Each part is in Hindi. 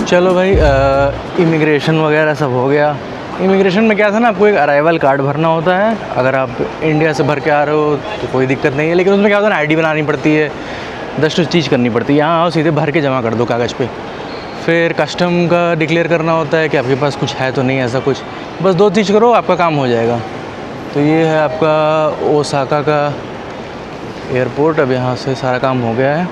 चलो भाई, इमिग्रेशन वगैरह सब हो गया। इमिग्रेशन में क्या था ना, आपको एक अराइवल कार्ड भरना होता है। अगर आप इंडिया से भर के आ रहे हो तो कोई दिक्कत नहीं है, लेकिन उसमें क्या होता है ना, आईडी बनानी पड़ती है, 10 चीज़ करनी पड़ती है। यहाँ आओ सीधे भर के जमा कर दो कागज़ पे। फिर कस्टम का डिक्लेयर करना होता है कि आपके पास कुछ है तो नहीं, ऐसा कुछ। बस 2 चीज़ करो, आपका काम हो जाएगा। तो ये है आपका ओसाका का एयरपोर्ट। अब यहाँ से सारा काम हो गया है।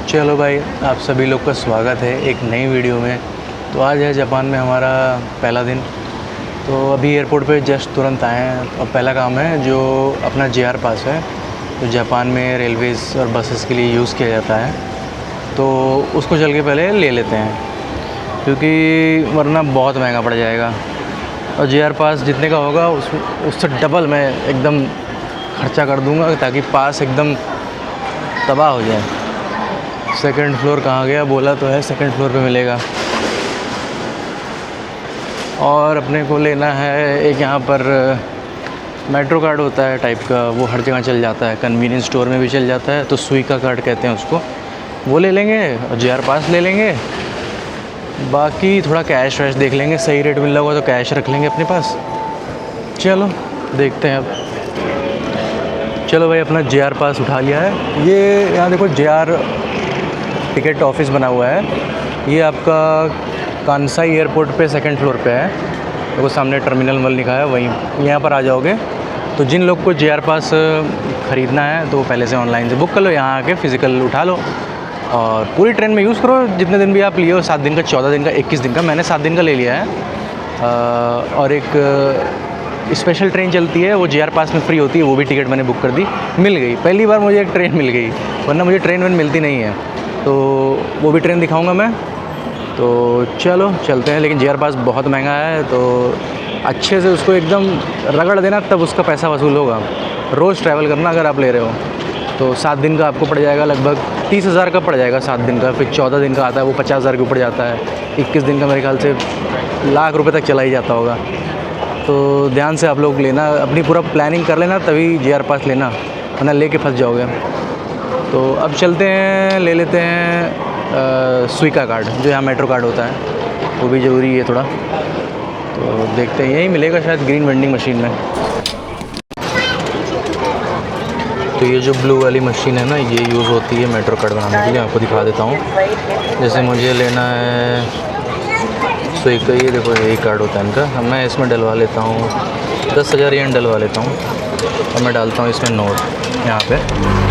चलो भाई, आप सभी लोग का स्वागत है एक नई वीडियो में। तो आज है जापान में हमारा पहला दिन। तो अभी एयरपोर्ट पे जस्ट तुरंत आए हैं और पहला काम है जो अपना JR पास है, जो जापान में रेलवेज़ और बसेस के लिए यूज़ किया जाता है, तो उसको चल के पहले ले लेते हैं, क्योंकि वरना बहुत महंगा पड़ जाएगा। और JR पास जितने का होगा उससे डबल मैं एकदम खर्चा कर दूंगा, ताकि पास एकदम तबाह हो जाए। सेकंड फ्लोर कहाँ गया, बोला तो है सेकंड फ्लोर पे मिलेगा। और अपने को लेना है एक यहाँ पर मेट्रो कार्ड होता है टाइप का, वो हर जगह चल जाता है, कन्वीनियंस स्टोर में भी चल जाता है, तो सुइका कार्ड कहते हैं उसको। वो ले लेंगे और JR पास ले लेंगे। बाकी थोड़ा कैश वैश देख लेंगे, सही रेट मिल रहा होगा तो कैश रख लेंगे अपने पास। चलो देखते हैं अब। चलो भाई, अपना JR पास उठा लिया है। ये यहाँ देखो JR टिकट ऑफिस बना हुआ है। ये आपका कांसाई एयरपोर्ट पे सेकंड फ्लोर पे है। देखो सामने टर्मिनल 1 लिखा है, वहीं यहाँ पर आ जाओगे। तो जिन लोग को JR पास ख़रीदना है तो पहले से ऑनलाइन से बुक कर लो, यहाँ आके फ़िज़िकल उठा लो और पूरी ट्रेन में यूज़ करो। जितने दिन भी आप लिए हो, 7 दिन का, 14 दिन का, 21 दिन का। मैंने 7 दिन का ले लिया है। और एक स्पेशल ट्रेन चलती है, वो JR पास में फ्री होती है, वो भी टिकट मैंने बुक कर दी, मिल गई। पहली बार मुझे एक ट्रेन मिल गई, वरना मुझे ट्रेन मिलती नहीं है। तो वो भी ट्रेन दिखाऊंगा मैं। तो चलो चलते हैं। लेकिन JR पास बहुत महंगा है, तो अच्छे से उसको एकदम रगड़ देना, तब उसका पैसा वसूल होगा। रोज़ ट्रैवल करना अगर आप ले रहे हो तो 7 दिन का आपको पड़ जाएगा लगभग 30,000 का पड़ जाएगा 7 दिन का। फिर 14 दिन का आता है, वो 50,000 के ऊपर जाता है। 21 दिन का मेरे ख्याल से लाख रुपए तक चला ही जाता होगा। तो ध्यान से आप लोग लेना, अपनी पूरा प्लानिंग कर लेना, तभी JR पास लेना, वरना लेके फंस जाओगे। तो अब चलते हैं, ले लेते हैं सुइका कार्ड, जो यहाँ मेट्रो कार्ड होता है, वो भी ज़रूरी है थोड़ा। तो देखते हैं, यहीं मिलेगा शायद ग्रीन वेंडिंग मशीन में। तो ये जो ब्लू वाली मशीन है ना, ये यूज़ होती है मेट्रो कार्ड बनाने के लिए। आपको दिखा देता हूँ। जैसे मुझे लेना है सुइका, ये देखो यही कार्ड होता है इनका। अब मैं इसमें डलवा लेता हूँ 10,000 येन डलवा लेता हूँ, और मैं डालता हूँ इसमें नोट यहाँ पे।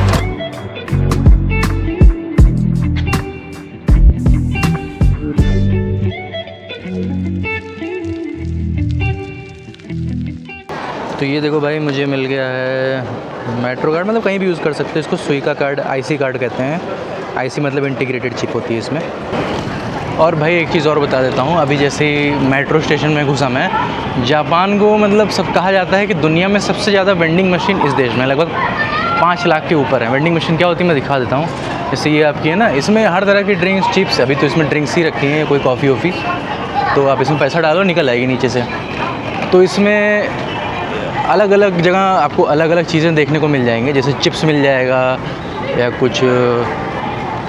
तो ये देखो भाई, मुझे मिल गया है मेट्रो कार्ड। मतलब कहीं भी यूज़ कर सकते हैं इसको। सुइका कार्ड, IC कार्ड कहते हैं। IC मतलब इंटीग्रेटेड चिप होती है इसमें। और भाई एक चीज़ और बता देता हूँ, अभी जैसे मेट्रो स्टेशन में घुसा मैं, जापान को मतलब सब कहा जाता है कि दुनिया में सबसे ज़्यादा वेंडिंग मशीन इस देश में, लगभग 5 लाख के ऊपर है। वेंडिंग मशीन क्या होती है मैं दिखा देता हूँ। जैसे ये आपकी है ना, इसमें हर तरह की ड्रिंक्स, चिप्स, अभी तो इसमें ड्रिंक्स ही रखी हैं, कोई कॉफ़ी वॉफ़ी, तो आप इसमें पैसा डालो, निकल आएगी नीचे से। तो इसमें अलग अलग जगह आपको अलग अलग चीज़ें देखने को मिल जाएंगे। जैसे चिप्स मिल जाएगा, या कुछ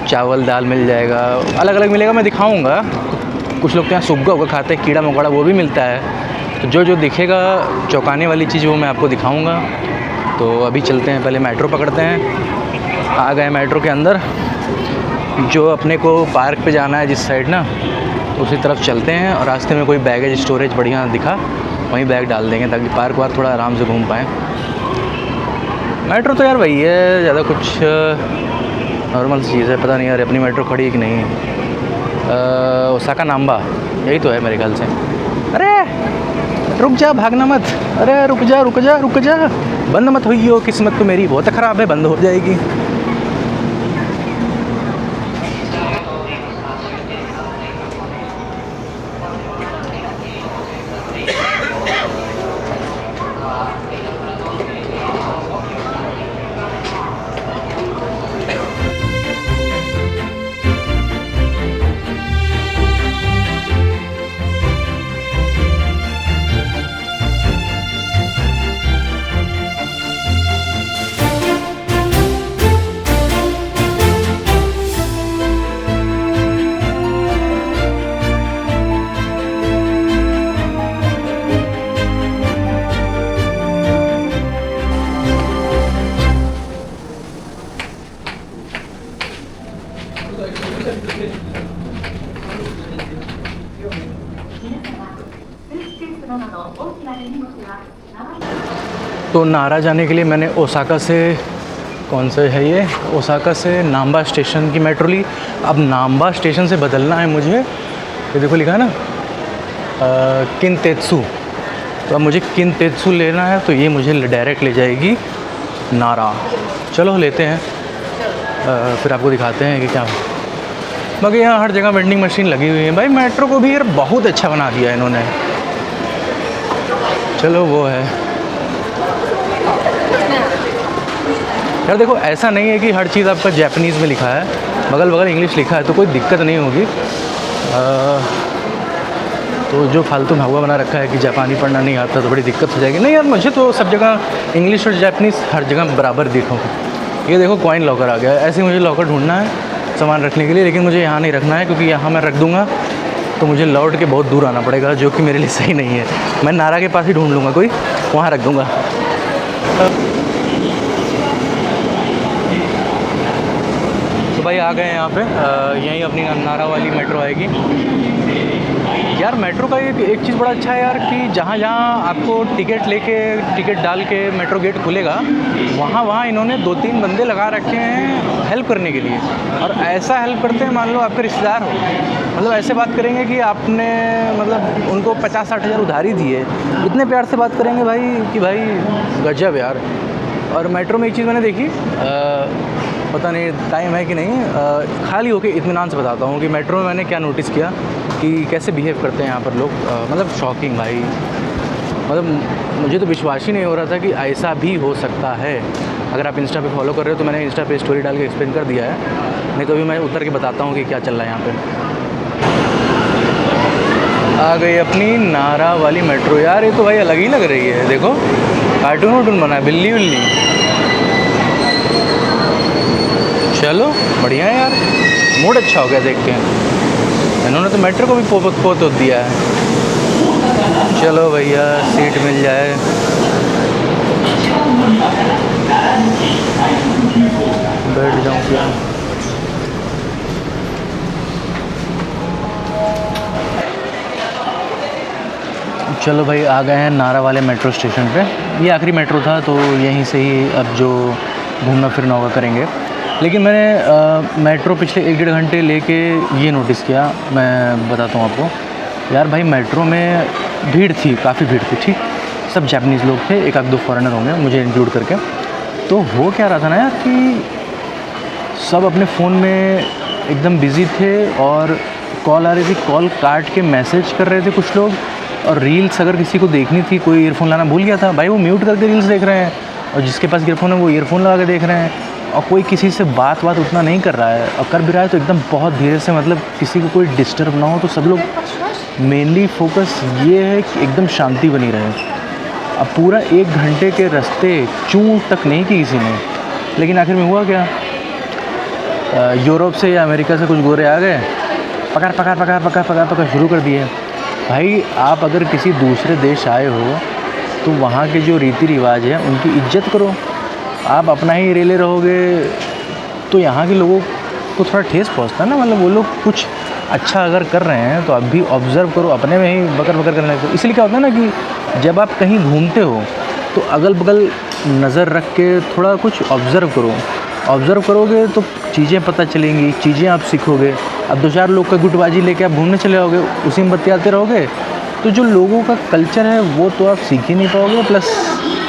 चावल दाल मिल जाएगा, अलग अलग मिलेगा, मैं दिखाऊंगा। कुछ लोग तो यहाँ सुग्गा उगा खाते हैं, कीड़ा मकोड़ा, वो भी मिलता है। तो जो जो दिखेगा चौंकाने वाली चीज़, वो मैं आपको दिखाऊंगा। तो अभी चलते हैं, पहले मेट्रो पकड़ते हैं। आ गए मेट्रो के अंदर। जो अपने को पार्क पे जाना है जिस साइड ना, उसी तरफ चलते हैं। और रास्ते में कोई बैगेज स्टोरेज बढ़िया दिखा, वहीं बैग डाल देंगे, ताकि पार्क वार्क थोड़ा आराम से घूम पाएँ। मेट्रो तो यार वही है, ज़्यादा कुछ नॉर्मल चीज़ है। पता नहीं यार अपनी मेट्रो खड़ी है कि नहीं। ओसाका नाम्बा यही तो है मेरे ख्याल से। अरे रुक जा, भागना मत। अरे रुक जा रुक जा रुक जा, बंद मत हुई हो। किस्मत तो मेरी बहुत ख़राब है, बंद हो जाएगी। तो नारा जाने के लिए मैंने ओसाका से, कौन सा है ये, ओसाका से नाम्बा स्टेशन की मेट्रो ली। अब नाम्बा स्टेशन से बदलना है मुझे, ये देखो लिखा है ना किनतेत्सु, तो अब मुझे किनतेत्सु लेना है, तो ये मुझे डायरेक्ट ले जाएगी नारा। चलो लेते हैं, फिर आपको दिखाते हैं कि क्या। बाकी यहाँ हर जगह वेंडिंग मशीन लगी हुई है भाई। मेट्रो को भी यार बहुत अच्छा बना दिया इन्होंने। चलो वो है यार, देखो ऐसा नहीं है कि हर चीज़ आपका जापानीज़ में लिखा है, बगल बगल इंग्लिश लिखा है, तो कोई दिक्कत नहीं होगी। तो जो फालतू भागवा बना रखा है कि जापानी पढ़ना नहीं आता तो बड़ी दिक्कत हो जाएगी। नहीं यार, मुझे तो सब जगह इंग्लिश और जापानीज़ हर जगह बराबर दिखो। ये देखो कॉइन लॉकर आ गया है। ऐसे मुझे लॉकर ढूंढना है सामान रखने के लिए, लेकिन मुझे यहाँ नहीं रखना है, क्योंकि यहाँ मैं रख दूँगा तो मुझे लौट के बहुत दूर आना पड़ेगा, जो कि मेरे लिए सही नहीं है। मैं नारा के पास ही ढूंढ लूँगा कोई, वहाँ रख दूँगा। तो भाई आ गए यहाँ पे, यहीं अपनी नारा वाली मेट्रो आएगी। यार मेट्रो का एक चीज़ बड़ा अच्छा है यार, कि जहाँ जहाँ आपको टिकट डाल के मेट्रो गेट खुलेगा, वहाँ इन्होंने 2-3 बंदे लगा रखे हैं हेल्प करने के लिए। और ऐसा हेल्प करते हैं, मान लो आपके रिश्तेदार हो, मतलब ऐसे बात करेंगे कि आपने मतलब उनको 50-60 हज़ार उधारी दिए, इतने प्यार से बात करेंगे भाई कि भाई गजब यार। और मेट्रो में एक चीज़ मैंने देखी, पता नहीं टाइम है कि नहीं, खाली होके इत्मीनान से बताता हूँ कि मेट्रो में मैंने क्या नोटिस किया कि कैसे बिहेव करते हैं यहाँ पर लोग। मतलब शॉकिंग भाई, मतलब मुझे तो विश्वास ही नहीं हो रहा था कि ऐसा भी हो सकता है। अगर आप इंस्टा पे फॉलो कर रहे हो तो मैंने इंस्टा पे स्टोरी डाल के एक्सप्लेन कर दिया है, नहीं तो अभी मैं उतर के बताता हूँ कि क्या चल रहा है यहाँ पे। आ गई अपनी नारा वाली मेट्रो। यार ये तो भाई अलग ही लग रही है, देखो कार्टून वार्टून बना है, बिल्ली विल्ली। चलो बढ़िया है यार, मूड अच्छा हो गया देख के। इन्होंने तो मेट्रो को भी पोत दिया है। चलो भैया सीट मिल जाए। बैठ जाऊँ क्या? चलो भाई आ गए हैं नारा वाले मेट्रो स्टेशन पे। ये आखिरी मेट्रो था, तो यहीं से ही अब जो घूमना फिरना होगा करेंगे। लेकिन मैंने मेट्रो पिछले 1-1.5 घंटे लेके ये नोटिस किया, मैं बताता हूँ आपको। यार भाई मेट्रो में भीड़ थी, काफ़ी भीड़ थी, ठीक। सब जापानीज़ लोग थे, 1-2 फॉरेनर होंगे मुझे इंक्लूड करके। तो हो क्या रहा था ना यार, कि सब अपने फ़ोन में एकदम बिज़ी थे, और कॉल आ रही थी, कॉल काट के मैसेज कर रहे थे कुछ लोग। और रील्स अगर किसी को देखनी थी, कोई ईयरफोन लाना भूल गया था भाई, वो म्यूट करके रील्स देख रहे हैं, और जिसके पास ईयरफोन है वो ईयरफोन लगा के देख रहे हैं। और कोई किसी से बात उतना नहीं कर रहा है, और कर भी रहा है तो एकदम बहुत धीरे से, मतलब किसी को कोई डिस्टर्ब ना हो। तो सब लोग मेनली फोकस ये है कि एकदम शांति बनी रहे। अब पूरा 1 घंटे के रास्ते चूं तक नहीं की किसी ने। लेकिन आखिर में हुआ क्या, यूरोप से या अमेरिका से कुछ गोरे आ गए, पकड़ शुरू कर दिए। भाई आप अगर किसी दूसरे देश आए हो तो वहाँ के जो रीति रिवाज है उनकी इज्जत करो। आप अपना ही रेले रहोगे तो यहाँ के लोगों को थोड़ा ठेस पहुँचता है ना। मतलब वो लोग कुछ अच्छा अगर कर रहे हैं तो आप भी ऑब्ज़र्व करो, अपने में ही बकर करने लगो। इसलिए क्या होता है ना कि जब आप कहीं घूमते हो तो अगल बगल नज़र रख के थोड़ा कुछ ऑब्ज़र्व करो। ऑब्ज़र्व करोगे तो चीज़ें पता चलेंगी, चीज़ें आप सीखोगे। अब 2-4 लोग का गुटबाजी लेके आप घूमने चले जाओगे, उसी में बतियाते रहोगे, तो जो लोगों का कल्चर है वो तो आप सीख ही नहीं पाओगे, प्लस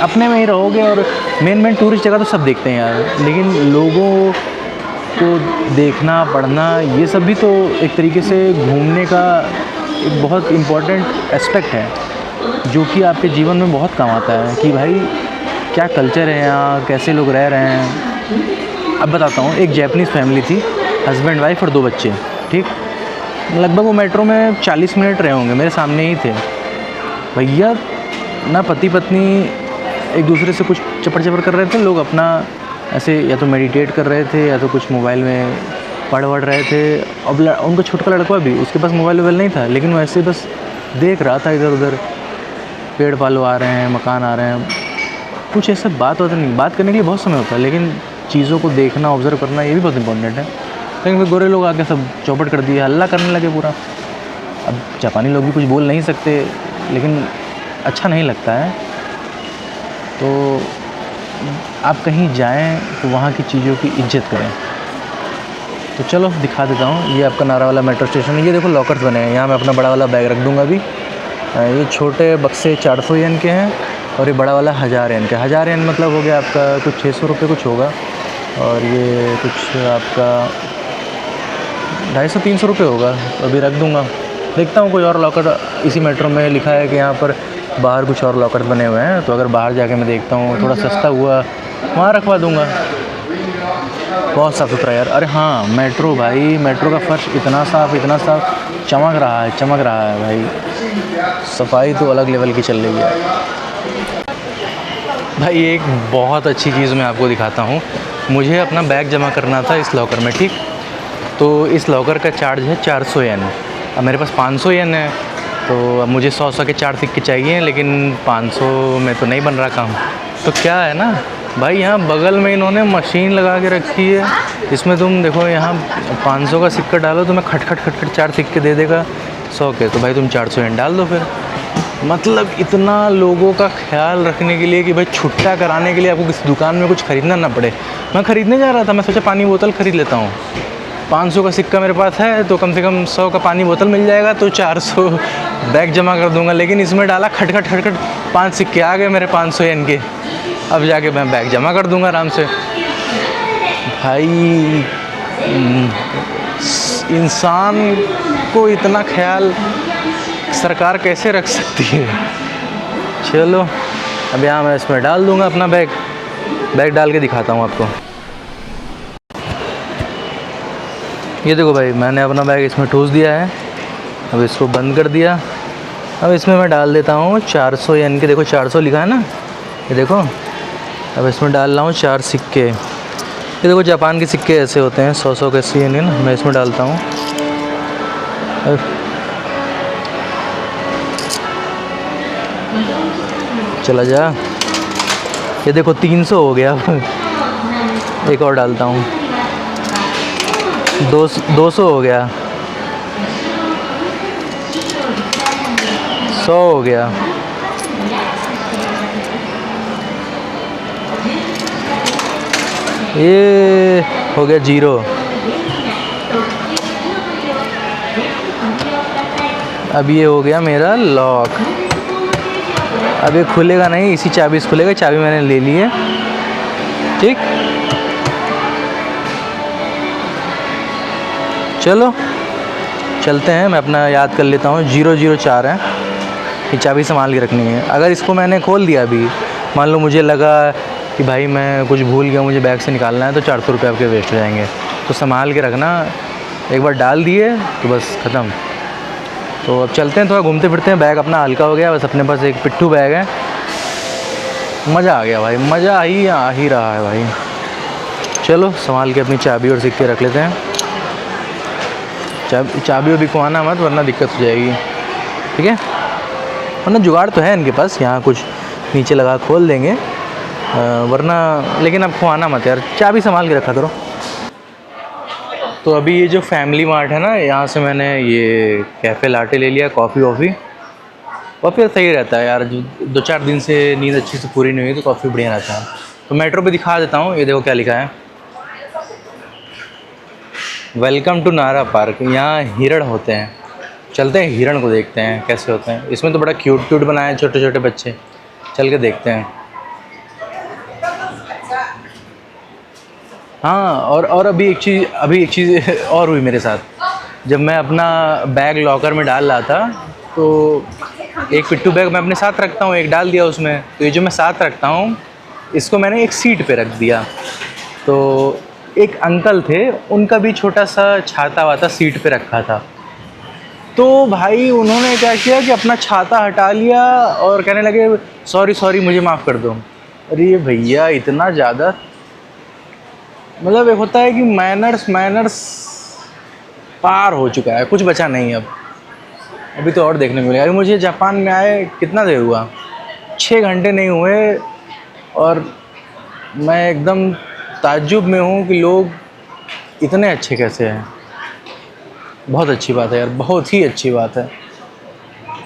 अपने में ही रहोगे। और मेन टूरिस्ट जगह तो सब देखते हैं यार, लेकिन लोगों को देखना, पढ़ना, ये सब भी तो एक तरीके से घूमने का एक बहुत इम्पॉर्टेंट एस्पेक्ट है, जो कि आपके जीवन में बहुत काम आता है कि भाई क्या कल्चर है यहाँ, कैसे लोग रह रहे हैं। अब बताता हूँ, एक जापानीज़ फैमिली थी, हस्बैंड वाइफ और 2 बच्चे, ठीक। लगभग वो मेट्रो में 40 मिनट रहे होंगे, मेरे सामने ही थे। भैया ना पति पत्नी एक दूसरे से कुछ चपड़ कर रहे थे, लोग अपना ऐसे या तो मेडिटेट कर रहे थे या तो कुछ मोबाइल में पढ़ रहे थे। अब उनका छोटा लड़का भी, उसके पास मोबाइल नहीं था, लेकिन वो ऐसे बस देख रहा था इधर उधर, पेड़ पालो आ रहे हैं, मकान आ रहे हैं, कुछ ऐसा बात होता नहीं। बात करने के लिए बहुत समय होता है, लेकिन चीज़ों को देखना, ऑब्ज़र्व करना, ये भी बहुत इंपॉर्टेंट है। लेकिन फिर गोरे लोग आके सब चौपट कर दिए, हल्ला करने लगे पूरा। अब जापानी लोग भी कुछ बोल नहीं सकते, लेकिन अच्छा नहीं लगता है। तो आप कहीं जाएं तो वहाँ की चीज़ों की इज्जत करें। तो चलो दिखा देता हूँ, ये आपका नारा वाला मेट्रो स्टेशन है। ये देखो लॉकर्स बने हैं, यहाँ मैं अपना बड़ा वाला बैग रख दूँगा अभी। ये छोटे बक्से 400 येन के हैं और ये बड़ा वाला 1000 येन का। 1000 येन मतलब हो गया आपका कुछ 600 रुपये कुछ होगा, और ये कुछ आपका 250-300 रुपये होगा। तो अभी रख दूँगा, देखता हूँ कोई और लॉकर। इसी मेट्रो में लिखा है कि यहाँ पर बाहर कुछ और लॉकर बने हुए हैं, तो अगर बाहर जाके मैं देखता हूँ थोड़ा सस्ता हुआ वहाँ रखवा दूँगा। बहुत साफ़ सुथरा यार। अरे हाँ, मेट्रो भाई, मेट्रो का फर्श इतना साफ़ चमक रहा है भाई। सफाई तो अलग लेवल की चल रही है भाई। एक बहुत अच्छी चीज़ मैं आपको दिखाता हूँ। मुझे अपना बैग जमा करना था इस लॉकर में, ठीक। तो इस लॉकर का चार्ज है 400 येन। अब मेरे पास 500 येन है, तो अब मुझे 100 के 4 सिक्के चाहिए, लेकिन 500 में तो नहीं बन रहा काम। तो क्या है ना भाई, यहाँ बगल में इन्होंने मशीन लगा के रखी है। इसमें तुम देखो, यहाँ 500 का सिक्का डालो तो मैं खट 4 सिक्के दे देगा 100 के। तो भाई तुम 400 येन डाल दो फिर। मतलब इतना लोगों का ख्याल रखने के लिए कि भाई छुट्टा कराने के लिए आपको किसी दुकान में कुछ ख़रीदना ना पड़े। मैं ख़रीदने जा रहा था, मैं सोचा पानी बोतल ख़रीद लेता हूँ। 500 का सिक्का मेरे पास है, तो कम से कम 100 का पानी बोतल मिल जाएगा, तो 400 बैग जमा कर दूंगा। लेकिन इसमें डाला खट 5 सिक्के आ गए मेरे 500 येन के। अब जाके मैं बैग जमा कर दूंगा आराम से। भाई इंसान को इतना ख्याल सरकार कैसे रख सकती है। चलो अब यहाँ मैं इसमें डाल दूंगा अपना बैग डाल के दिखाता हूँ आपको। ये देखो भाई, मैंने अपना बैग इसमें ठूस दिया है। अब इसको बंद कर दिया। अब इसमें मैं डाल देता हूँ 400 येन के। देखो 400 लिखा है ना, ये देखो। अब इसमें डाल रहा हूँ 4 सिक्के। ये देखो जापान के सिक्के ऐसे होते हैं, 100 के 80 येन ना। मैं इसमें डालता हूँ। चला जा। ये देखो 300 हो गया। एक और डालता हूँ, 200 हो गया, 100 हो गया। ये हो गया 0। अब ये हो गया मेरा लॉक। अब ये खुलेगा नहीं, इसी चाबी से खुलेगा। चाबी मैंने ले ली है, ठीक। चलो चलते हैं। मैं अपना याद कर लेता हूँ, 004 है। ये चाबी संभाल के रखनी है। अगर इसको मैंने खोल दिया अभी, मान लो मुझे लगा कि भाई मैं कुछ भूल गया, मुझे बैग से निकालना है, तो 400 रुपये आपके वेस्ट हो जाएंगे। तो संभाल के रखना। एक बार डाल दिए तो बस ख़त्म। तो अब चलते हैं, थोड़ा घूमते फिरते हैं। बैग अपना हल्का हो गया, बस अपने पास एक पिट्ठू बैग है। मज़ा आ गया भाई, मज़ा आ ही रहा है भाई। चलो संभाल के अपनी चाबी और सिक्के रख लेते हैं। चाबी भी खुआना मत, वरना दिक्कत हो जाएगी, ठीक है। वरना जुगाड़ तो है इनके पास, यहाँ कुछ नीचे लगा खोल देंगे, वरना। लेकिन अब खुआना मत यार, चाबी संभाल के रखा करो। तो अभी ये जो फैमिली मार्ट है ना, यहाँ से मैंने ये कैफ़े लाटे ले लिया, कॉफ़ी तो सही रहता है यार। जो 2-4 दिन से नींद अच्छी से पूरी नहीं हुई, तो कॉफ़ी बढ़िया रहता है। तो मेट्रो पे दिखा देता हूँ। ये देखो क्या लिखा है, वेलकम टू नारा पार्क। यहाँ हिरण होते हैं। चलते हैं हिरण को देखते हैं कैसे होते हैं। इसमें तो बड़ा क्यूट बनाए हैं छोटे छोटे बच्चे। चल के देखते हैं। हाँ, और अभी एक चीज़ और हुई मेरे साथ। जब मैं अपना बैग लॉकर में डाल रहा था, तो एक पिट्ठू बैग मैं अपने साथ रखता हूँ, एक डाल दिया उसमें। तो ये जो मैं साथ रखता हूँ, इसको मैंने एक सीट पे रख दिया। तो एक अंकल थे, उनका भी छोटा सा छाता वाता सीट पे रखा था। तो भाई उन्होंने क्या किया कि अपना छाता हटा लिया और कहने लगे सॉरी मुझे माफ़ कर दो। अरे भैया, इतना ज़्यादा मतलब एक होता है कि मैनर्स पार हो चुका है, कुछ बचा नहीं अब। अभी तो और देखने को मिलेगा। अभी मुझे जापान में आए कितना देर हुआ, 6 घंटे नहीं हुए, और मैं एकदम ताज्जुब में हूँ कि लोग इतने अच्छे कैसे हैं? बहुत अच्छी बात है यार, बहुत ही अच्छी बात है।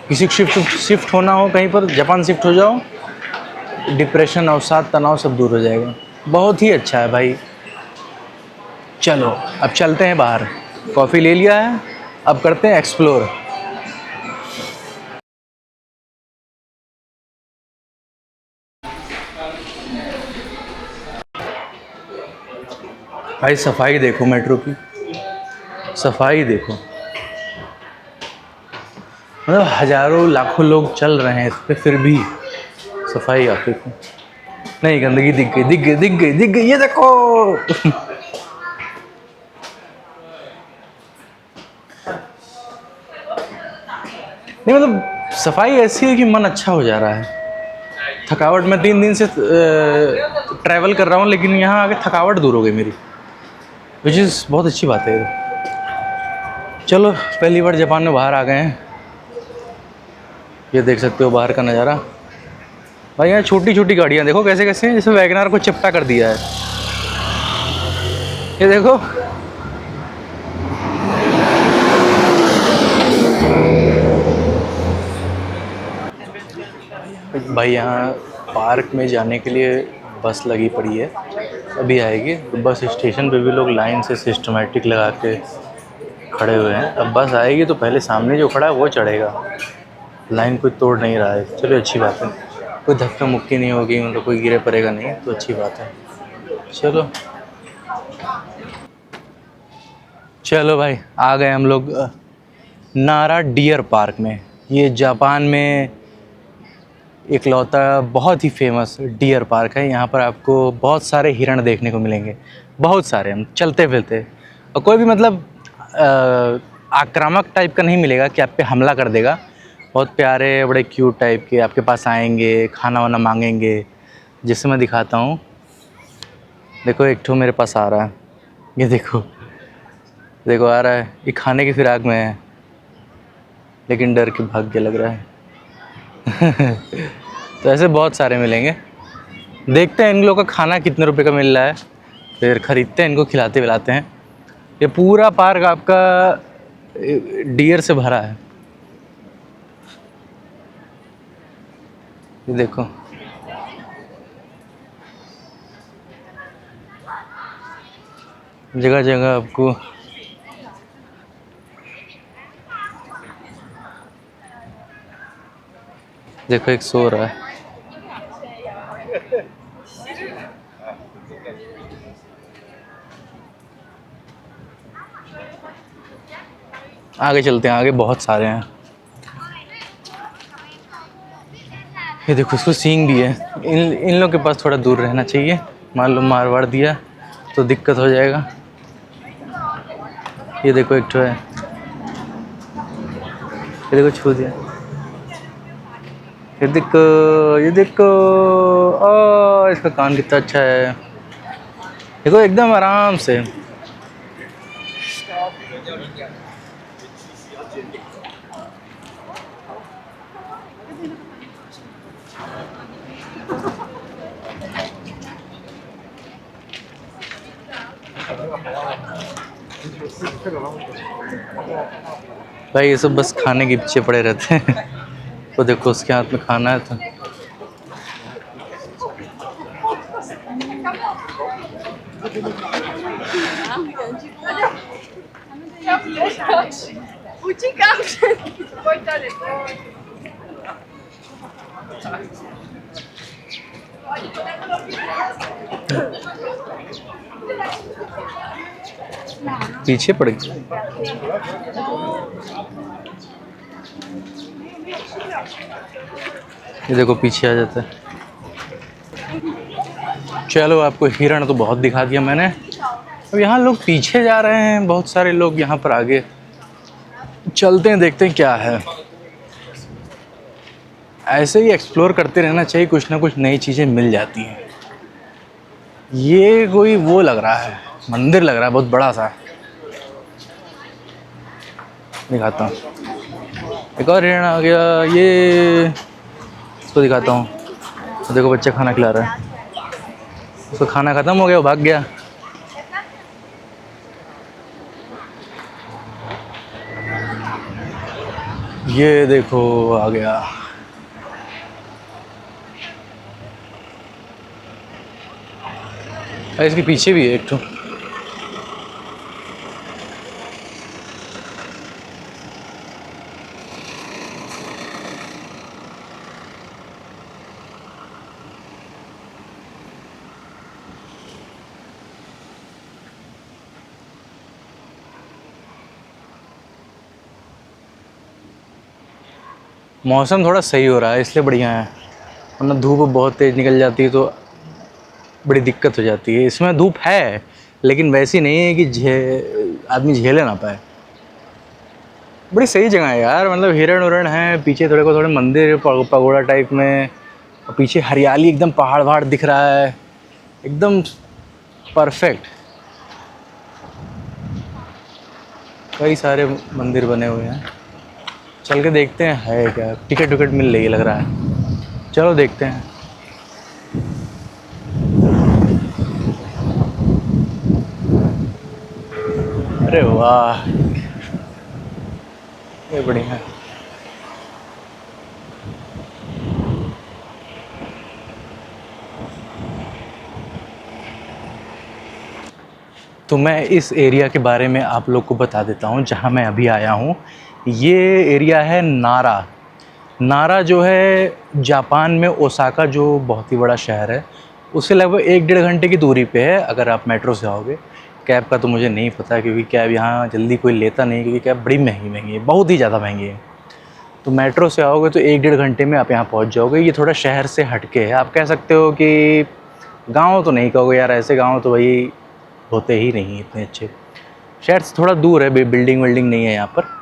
किसी को शिफ्ट होना हो कहीं पर, जापान शिफ्ट हो जाओ, डिप्रेशन, अवसाद, तनाव सब दूर हो जाएगा। बहुत ही अच्छा है भाई। चलो अब चलते हैं बाहर। कॉफ़ी ले लिया है, अब करते हैं एक्सप्लोर। भाई सफाई देखो, मेट्रो की सफाई देखो, मतलब हज़ारों लाखों लोग चल रहे हैं इस पे, फिर भी सफाई आप देखो। नहीं, गंदगी दिख गई, दिख गई, दिख गई, दिख गई, ये देखो। नहीं मतलब सफाई ऐसी है कि मन अच्छा हो जा रहा है। थकावट, मैं 3 दिन से ट्रैवल कर रहा हूँ, लेकिन यहाँ आके थकावट दूर हो गई मेरी, विच इज़ बहुत अच्छी बात है ये। चलो पहली बार जापान में बाहर आ गए हैं। ये देख सकते हो बाहर का नज़ारा। भाई यहाँ छोटी छोटी गाड़ियाँ देखो कैसे कैसे हैं, जैसे वैगनार को चिपटा कर दिया है। ये देखो, भाई यहाँ पार्क में जाने के लिए बस लगी पड़ी है, अभी आएगी। तो बस स्टेशन पे भी लोग लाइन से सिस्टमेटिक लगा के खड़े हुए हैं। अब बस आएगी तो पहले सामने जो खड़ा है वो चढ़ेगा। लाइन कोई तोड़ नहीं रहा है, चलो अच्छी बात है। कोई धक्का मुक्की नहीं होगी, मतलब कोई गिरे पड़ेगा नहीं, तो अच्छी बात है। चलो चलो भाई, आ गए हम लोग नारा डियर पार्क में। ये जापान में इकलौता बहुत ही फेमस डियर पार्क है। यहाँ पर आपको बहुत सारे हिरण देखने को मिलेंगे, बहुत सारे, हम चलते फिरते। और कोई भी मतलब आक्रामक टाइप का नहीं मिलेगा कि आप पे हमला कर देगा। बहुत प्यारे, बड़े क्यूट टाइप के आपके पास आएंगे, खाना वाना मांगेंगे। जिससे मैं दिखाता हूँ, देखो एक ठो मेरे पास आ रहा है, ये देखो, देखो आ रहा है। ये खाने की फिराक में है, लेकिन डर के भाग के लग रहा है। तो ऐसे बहुत सारे मिलेंगे। देखते हैं इन लोगों का खाना कितने रुपए का मिल रहा है, फिर ख़रीदते हैं, इनको खिलाते पिलाते हैं। ये पूरा पार्क आपका डियर से भरा है, ये देखो। जगह जगह आपको देखो, एक सो रहा है। आगे चलते हैं, आगे बहुत सारे हैं। ये देखो, इसको सींग भी है। इन लोग के पास थोड़ा दूर रहना चाहिए, मान लो मारवाड़ दिया तो दिक्कत हो जाएगा। ये देखो एक ठो है, ये देखो छू दिया। ये देखो, ये देखो, इसका कान कितना अच्छा है, देखो एकदम आराम से। भाई ये सब बस खाने के पीछे पड़े रहते हैं। वो देखो उसके हाथ में खाना है तो पीछे पड़ गए। ये देखो पीछे आ जाता है। चलो आपको हिरण तो बहुत दिखा दिया मैंने, अब यहाँ लोग पीछे जा रहे हैं, बहुत सारे लोग यहाँ पर आगे। चलते हैं, देखते हैं क्या है। ऐसे ही एक्सप्लोर करते रहना चाहिए, कुछ ना कुछ नई चीज़ें मिल जाती हैं। ये कोई वो लग रहा है, मंदिर लग रहा है बहुत बड़ा सा। दिखाता हूँ, एक और हिरण आ गया, ये इसको दिखाता हूँ। तो देखो बच्चा खाना खिला रहा है, उसको खाना ख़त्म हो गया, वो भाग गया। ये देखो आ गया। इसके पीछे भी है एक तो। मौसम थोड़ा सही हो रहा है इसलिए बढ़िया है, वरना धूप बहुत तेज़ निकल जाती है तो बड़ी दिक्कत हो जाती है। इसमें धूप है लेकिन वैसी नहीं है कि आदमी झेले ना पाए। बड़ी सही जगह है यार, मतलब हिरण उरण है पीछे, थोड़े को थोड़े मंदिर पगोड़ा टाइप में, और पीछे हरियाली एकदम, पहाड़ वहाड़ दिख रहा है एकदम परफेक्ट। कई सारे मंदिर बने हुए हैं, चल के देखते हैं है क्या। टिकट विकट मिल रही है लग रहा है, चलो देखते हैं। अरे वाह, ये बढ़िया है। तो मैं इस एरिया के बारे में आप लोग को बता देता हूँ जहाँ मैं अभी आया हूँ। ये एरिया है नारा। नारा जो है जापान में ओसाका जो बहुत ही बड़ा शहर है, उससे लगभग 1-1.5 घंटे की दूरी पे है अगर आप मेट्रो से आओगे। कैब का तो मुझे नहीं पता क्योंकि कैब यहाँ जल्दी कोई लेता नहीं, क्योंकि कैब बड़ी महंगी है, बहुत ही ज़्यादा महंगी है। तो मेट्रो से आओगे तो 1-1.5 घंटे में आप यहाँ पहुँच जाओगे। ये थोड़ा शहर से हटके है, आप कह सकते हो कि गाँव तो नहीं कहोगे यार, ऐसे गाँव तो भाई होते ही नहीं इतने अच्छे। शहर से थोड़ा दूर है, बिल्डिंग विल्डिंग नहीं है यहाँ पर।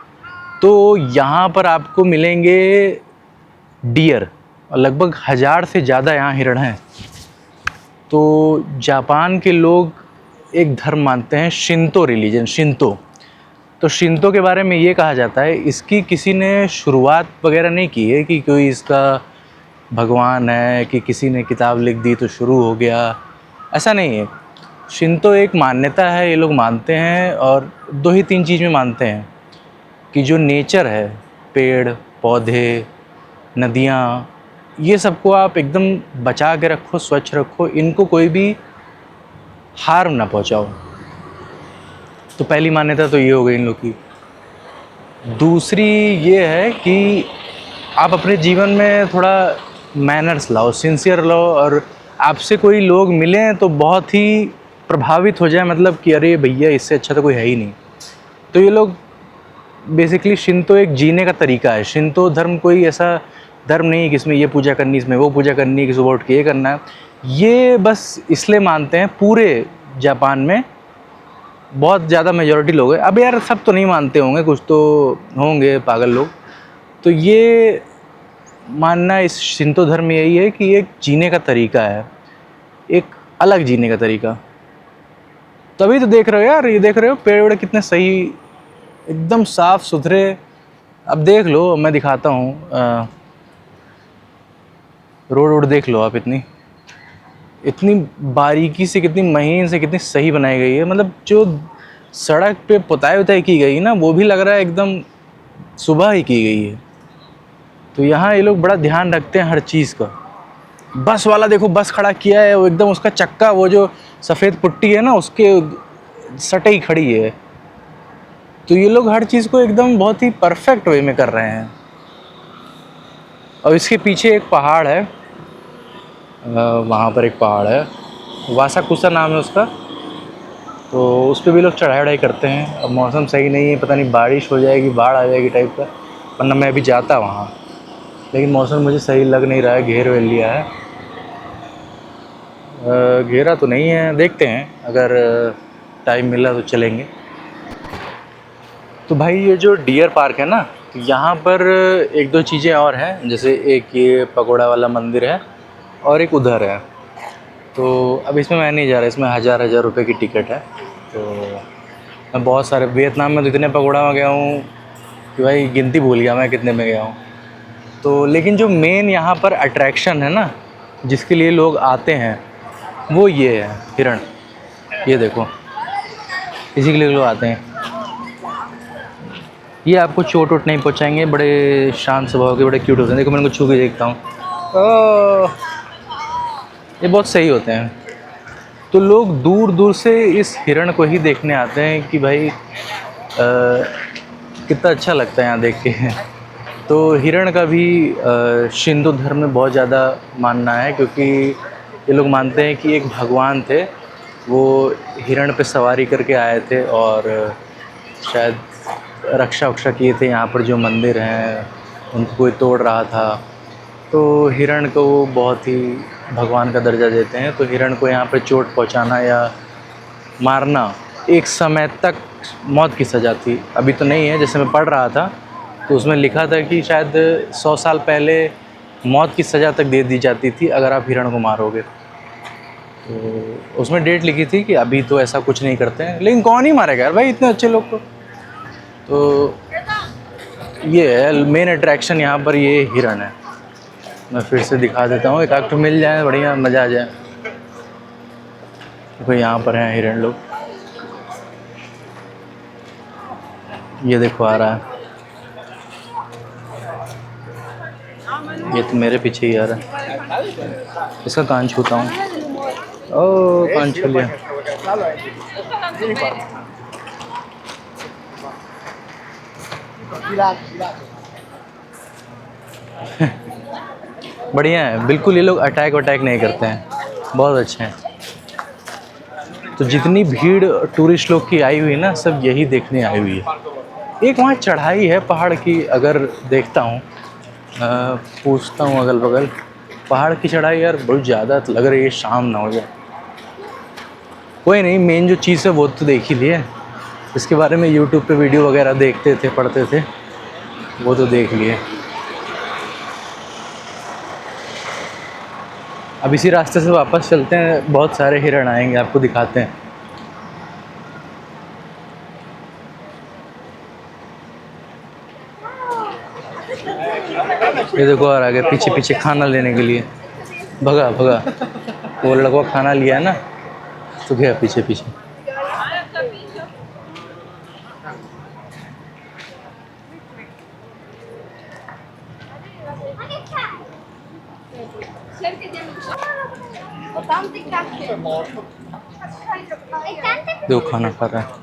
तो यहाँ पर आपको मिलेंगे डियर, और लगभग 1000 से ज़्यादा यहाँ हिरण हैं। तो जापान के लोग एक धर्म मानते हैं, शिंतो रिलीजन, शिंतो। तो शिंतो के बारे में ये कहा जाता है, इसकी किसी ने शुरुआत वगैरह नहीं की है कि कोई इसका भगवान है कि किसी ने किताब लिख दी तो शुरू हो गया, ऐसा नहीं है। शिंतो एक मान्यता है, ये लोग मानते हैं, और 2 ही 3 चीज़ में मानते हैं कि जो नेचर है, पेड़ पौधे, नदियाँ, ये सबको आप एकदम बचा के रखो, स्वच्छ रखो, इनको कोई भी हार्म ना पहुँचाओ। तो पहली मान्यता तो ये हो गई इन लोग की। दूसरी ये है कि आप अपने जीवन में थोड़ा मैनर्स लाओ, सिंसियर लाओ, और आपसे कोई लोग मिलें तो बहुत ही प्रभावित हो जाए, मतलब कि अरे भैया इससे अच्छा तो कोई है ही नहीं। तो ये लोग बेसिकली, शिंतो एक जीने का तरीका है। शिंतो धर्म कोई ऐसा धर्म नहीं है कि इसमें ये पूजा करनी, इसमें वो पूजा करनी, कि सुबह उठ के ये करना है। ये बस इसलिए मानते हैं, पूरे जापान में बहुत ज़्यादा मेजॉरिटी लोग हैं। अब यार सब तो नहीं मानते होंगे, कुछ तो होंगे पागल लोग। तो ये मानना इस शिंतो धर्म में यही है कि एक जीने का तरीका है, एक अलग जीने का तरीका। तभी तो देख रहे हो यार, ये देख रहे हो पेड़ वेड़ कितने सही, एकदम साफ़ सुथरे। अब देख लो, मैं दिखाता हूँ, रोड वोड देख लो आप, इतनी बारीकी से, कितनी महीन से, कितनी सही बनाई गई है। मतलब जो सड़क पे पुताई उताई की गई ना, वो भी लग रहा है एकदम सुबह ही की गई है। तो यहाँ ये लोग बड़ा ध्यान रखते हैं हर चीज़ का। बस वाला देखो, बस खड़ा किया है, वो एकदम उसका चक्का, वो जो सफ़ेद पुट्टी है ना, उसके सटे ही खड़ी है। तो ये लोग हर चीज़ को एकदम बहुत ही परफेक्ट वे में कर रहे हैं। और इसके पीछे एक पहाड़ है, वहाँ पर एक पहाड़ है, वासाकुसा नाम है उसका। तो उस पर भी लोग चढ़ाई वढ़ाई करते हैं। अब मौसम सही नहीं है, पता नहीं बारिश हो जाएगी, बाढ़ आ जाएगी टाइप का, वरना मैं अभी जाता वहाँ। लेकिन मौसम मुझे सही लग नहीं रहा है, घेर वेर लिया है। घेरा तो नहीं है, देखते हैं अगर टाइम मिला तो चलेंगे। तो भाई ये जो डियर पार्क है ना, तो यहाँ पर 1-2 चीज़ें और हैं, जैसे एक ये पकोड़ा वाला मंदिर है और एक उधर है। तो अब इसमें मैं नहीं जा रहा, इसमें 1000 रुपये की टिकट है। तो मैं बहुत सारे, वियतनाम में तो इतने पकोड़ा में गया हूँ कि भाई गिनती भूल गया मैं कितने में गया हूँ। तो लेकिन जो मेन यहाँ पर अट्रैक्शन है ना, जिसके लिए लोग आते हैं, वो ये है हिरण। ये देखो, इसी के लिए लोग आते हैं। ये आपको चोट वोट नहीं पहुँचाएंगे, बड़े शांत स्वभाव के, बड़े क्यूट होते हैं। देखो मैं इनको छू के देखता हूँ, ये बहुत सही होते हैं। तो लोग दूर दूर से इस हिरण को ही देखने आते हैं कि भाई कितना अच्छा लगता है यहाँ देख के। तो हिरण का भी हिंदू धर्म में बहुत ज़्यादा मानना है, क्योंकि ये लोग मानते हैं कि एक भगवान थे, वो हिरण पे सवारी करके आए थे और शायद रक्षा वक्षा किए थे यहाँ पर जो मंदिर हैं उनको कोई तोड़ रहा था। तो हिरण को वो बहुत ही भगवान का दर्जा देते हैं। तो हिरण को यहाँ पर चोट पहुँचाना या मारना एक समय तक मौत की सज़ा थी, अभी तो नहीं है। जैसे मैं पढ़ रहा था तो उसमें लिखा था कि शायद 100 साल पहले मौत की सज़ा तक दे दी जाती थी अगर आप हिरण को मारोगे। तो उसमें डेट लिखी थी कि अभी तो ऐसा कुछ नहीं करते हैं, लेकिन कौन ही मारेगा यार भाई इतने अच्छे लोग को। तो ये है मेन अट्रैक्शन यहाँ पर, ये हिरण है। मैं फिर से दिखा देता हूँ, एक आध तो मिल जाए बढ़िया, मज़ा आ जाए। देखो यहाँ पर हैं हिरण लोग, ये देखो आ रहा है, ये तो मेरे पीछे ही आ रहा है। इसका कान छूता हूँ, ओ कान छू लिया। बढ़िया है, बिल्कुल ये लोग अटैक वटैक नहीं करते हैं, बहुत अच्छे हैं। तो जितनी भीड़ टूरिस्ट लोग की आई हुई ना, सब यही देखने आई हुई है। एक वहाँ चढ़ाई है पहाड़ की, अगर देखता हूँ पूछता हूँ अगल बगल, पहाड़ की चढ़ाई यार बहुत ज़्यादा लग रही है, शाम ना हो जाए। कोई नहीं, मेन जो चीज़ है वो तो देख ही लिए, इसके बारे में यूट्यूब पे वीडियो वगैरह देखते थे, पढ़ते थे, वो तो देख लिए। अब इसी रास्ते से वापस चलते हैं, बहुत सारे हिरण आएंगे, आपको दिखाते हैं। ये देखो और आगे पीछे पीछे खाना लेने के लिए भगा भगा, वो लड़का खाना लिया है ना, तो गया पीछे पीछे। देखो खाना खा रहा है।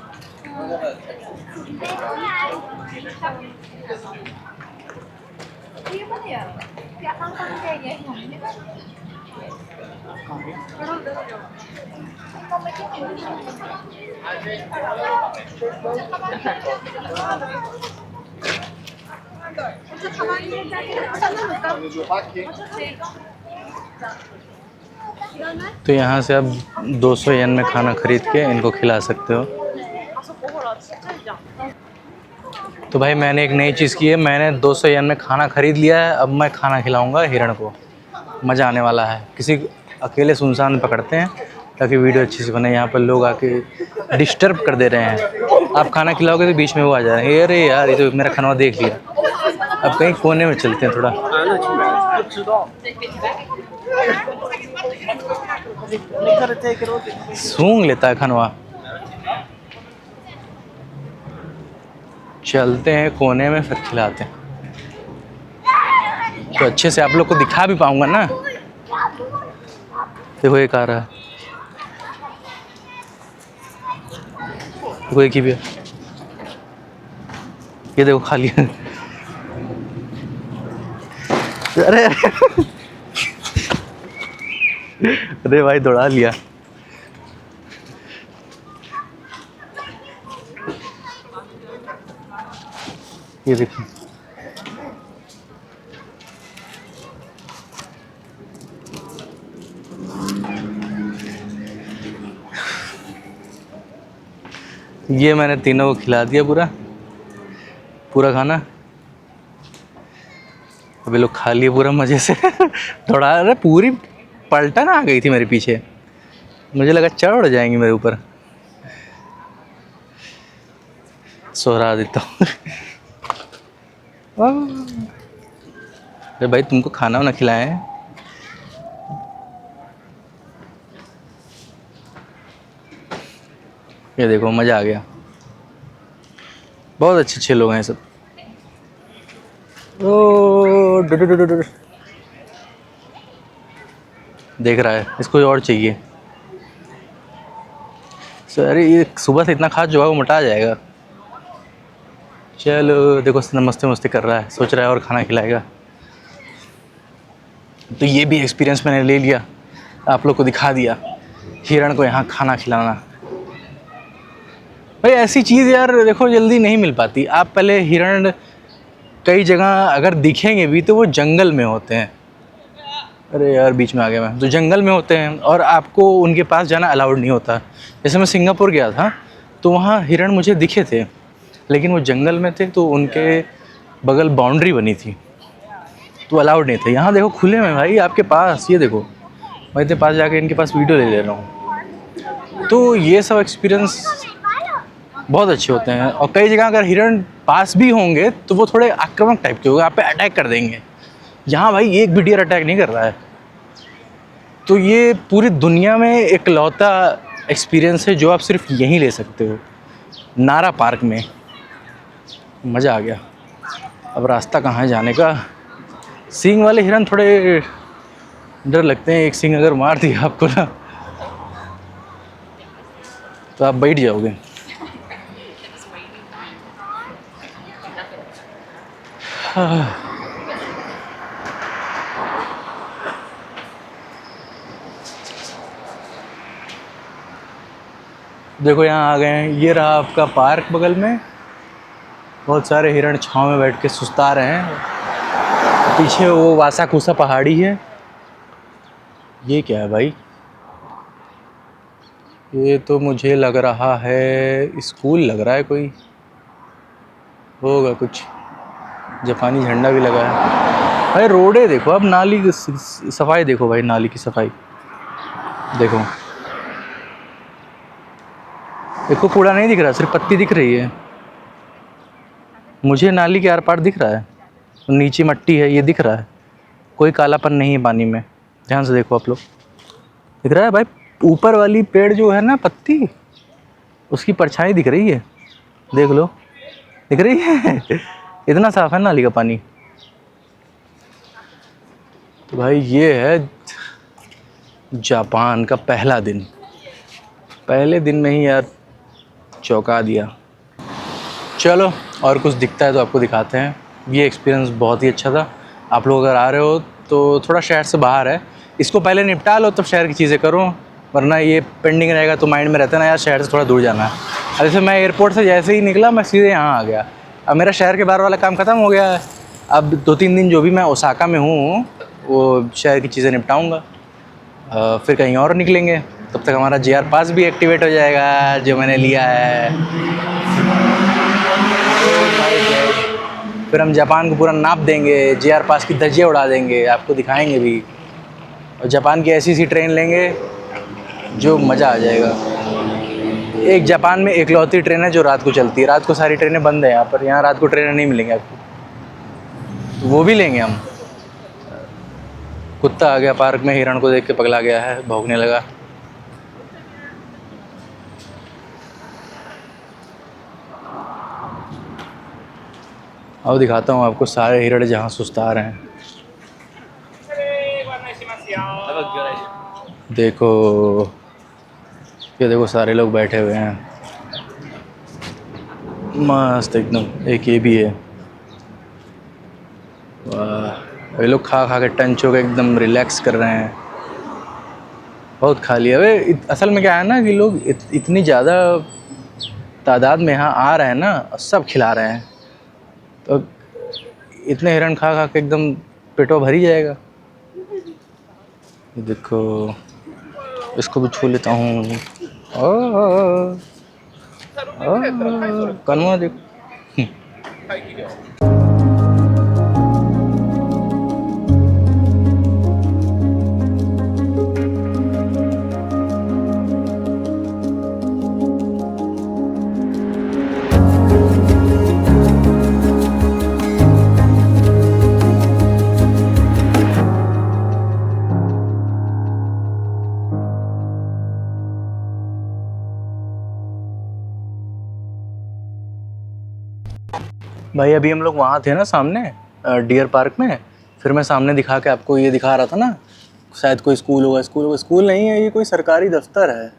तो यहाँ से आप 200 येन में खाना खरीद के इनको खिला सकते हो। तो भाई मैंने एक नई चीज़ की है, मैंने 200 येन में खाना खरीद लिया है, अब मैं खाना खिलाऊंगा हिरण को, मज़ा आने वाला है। किसी अकेले सुनसान में पकड़ते हैं ताकि वीडियो अच्छी से बने। यहाँ पर लोग आके डिस्टर्ब कर दे रहे हैं, आप खाना खिलाओगे तो बीच में वो आ जा रहे हैं, अरे यार ये तो मेरा खाना देख लिया। अब कहीं कोने में चलते हैं थोड़ा, सूंघ लेता है खनवा। चलते हैं कोने में, फिर खिलाते हैं, तो अच्छे से आप लोग को दिखा भी पाऊंगा ना। देखो एक आ रहा है, देखो एक ही भी है, ये देखो खा लिया। अरे अरे भाई दौड़ा लिया। ये देखो ये मैंने तीनों को खिला दिया पूरा पूरा खाना। अभी लोग खा लिए पूरा मज़े से। दौड़ा, अरे पूरी पलटन आ गई थी मेरे पीछे, मुझे लगा चढ़ जाएंगी मेरे ऊपर। सोहरा देता हूँ। अरे भाई तुमको खाना वाना खिलाए हैं। ये देखो मज़ा आ गया, बहुत अच्छे अच्छे लोग हैं सब। ओ देख रहा है, इसको और चाहिए। अरे ये सुबह से इतना खा जो है वो मोटा जाएगा। चलो देखो मस्ती मस्ती कर रहा है, सोच रहा है और खाना खिलाएगा। तो ये भी एक्सपीरियंस मैंने ले लिया, आप लोग को दिखा दिया हिरण को यहाँ खाना खिलाना। भाई ऐसी चीज़ यार देखो जल्दी नहीं मिल पाती। आप पहले हिरण कई जगह अगर दिखेंगे भी तो वो जंगल में होते हैं। अरे यार बीच में आ गया मैं। तो जंगल में होते हैं और आपको उनके पास जाना अलाउड नहीं होता। जैसे मैं सिंगापुर गया था तो वहाँ हिरण मुझे दिखे थे, लेकिन वो जंगल में थे तो उनके बगल बाउंड्री बनी थी तो अलाउड नहीं था। यहाँ देखो खुले में भाई आपके पास, ये देखो मैं इतने पास जाके इनके पास वीडियो ले रहा हूँ। तो ये सब एक्सपीरियंस बहुत अच्छे होते हैं। और कई जगह अगर हिरण पास भी होंगे तो वो थोड़े आक्रामक टाइप के होंगे, आप पे अटैक कर देंगे। यहाँ भाई एक भी डियर अटैक नहीं कर रहा है। तो ये पूरी दुनिया में एक लौता एक्सपीरियंस है जो आप सिर्फ यहीं ले सकते हो, नारा पार्क में। मज़ा आ गया। अब रास्ता कहाँ है जाने का? सींग वाले हिरन थोड़े डर लगते हैं, एक सींग अगर मार दिया आपको ना तो आप बैठ जाओगे। देखो यहाँ आ गए हैं, ये रहा आपका पार्क बगल में। बहुत सारे हिरण छांव में बैठ के सुस्ता रहे हैं। पीछे वो वासाकुसा पहाड़ी है। ये क्या है भाई? ये तो मुझे लग रहा है स्कूल लग रहा है, कोई होगा कुछ। जापानी झंडा भी लगा है भाई। रोडे देखो, अब नाली की सफाई देखो भाई, नाली की सफाई देखो। देखो कूड़ा नहीं दिख रहा, सिर्फ पत्ती दिख रही है। मुझे नाली के आर पार दिख रहा है, नीचे मट्टी है ये दिख रहा है, कोई कालापन नहीं है पानी में। ध्यान से देखो आप लोग, दिख रहा है भाई? ऊपर वाली पेड़ जो है ना पत्ती, उसकी परछाई दिख रही है, देख लो, दिख रही है। इतना साफ है नाली का पानी। तो भाई ये है जापान का पहला दिन। पहले दिन में ही यार चौंका दिया। चलो और कुछ दिखता है तो आपको दिखाते हैं। ये एक्सपीरियंस बहुत ही अच्छा था। आप लोग अगर आ रहे हो तो थोड़ा शहर से बाहर है, इसको पहले निपटा लो तब शहर की चीज़ें करो, वरना ये पेंडिंग रहेगा तो माइंड में रहता है ना यार शहर से थोड़ा दूर जाना है। अब जैसे मैं एयरपोर्ट से जैसे ही निकला मैं सीधे यहाँ आ गया। अब मेरा शहर के बाहर वाला काम ख़त्म हो गया है। अब 2-3 दिन जो भी मैं ओसाका में हूँ वो शहर की चीज़ें निपटाऊँगा, फिर कहीं और निकलेंगे। तब तक हमारा JR पास भी एक्टिवेट हो जाएगा जो मैंने लिया है। फिर हम जापान को पूरा नाप देंगे, JR पास की धज्जियाँ उड़ा देंगे, आपको दिखाएंगे भी। और जापान की ऐसी ट्रेन लेंगे जो मज़ा आ जाएगा। एक जापान में एकलौती ट्रेन है जो रात को चलती है। रात को सारी ट्रेनें बंद है यहाँ पर, यहाँ रात को ट्रेनें नहीं मिलेंगी आपको, तो वो भी लेंगे हम। कुत्ता आ गया पार्क में, हिरण को देख के पगला गया है, भौंकने लगा। अब दिखाता हूँ आपको सारे हिरण जहाँ सुस्ता रहे हैं। देखो ये देखो सारे लोग बैठे हुए हैं मस्त एकदम। एक ये भी है, वाह। ये लोग खा खा के टंच हो के एकदम रिलैक्स कर रहे हैं। बहुत खा लिया भाई। असल में क्या है ना कि लोग इतनी ज़्यादा तादाद में यहाँ आ रहे हैं ना, सब खिला रहे हैं, तो इतने हिरण खा खा के एकदम पेटो भर ही जाएगा। देखो इसको भी छू लेता हूँ। कनवा देखो। भाई अभी हम लोग वहाँ थे ना सामने, डियर पार्क में। फिर मैं सामने दिखा के आपको ये दिखा रहा था ना, शायद कोई स्कूल होगा। स्कूल नहीं है, ये कोई सरकारी दफ्तर है।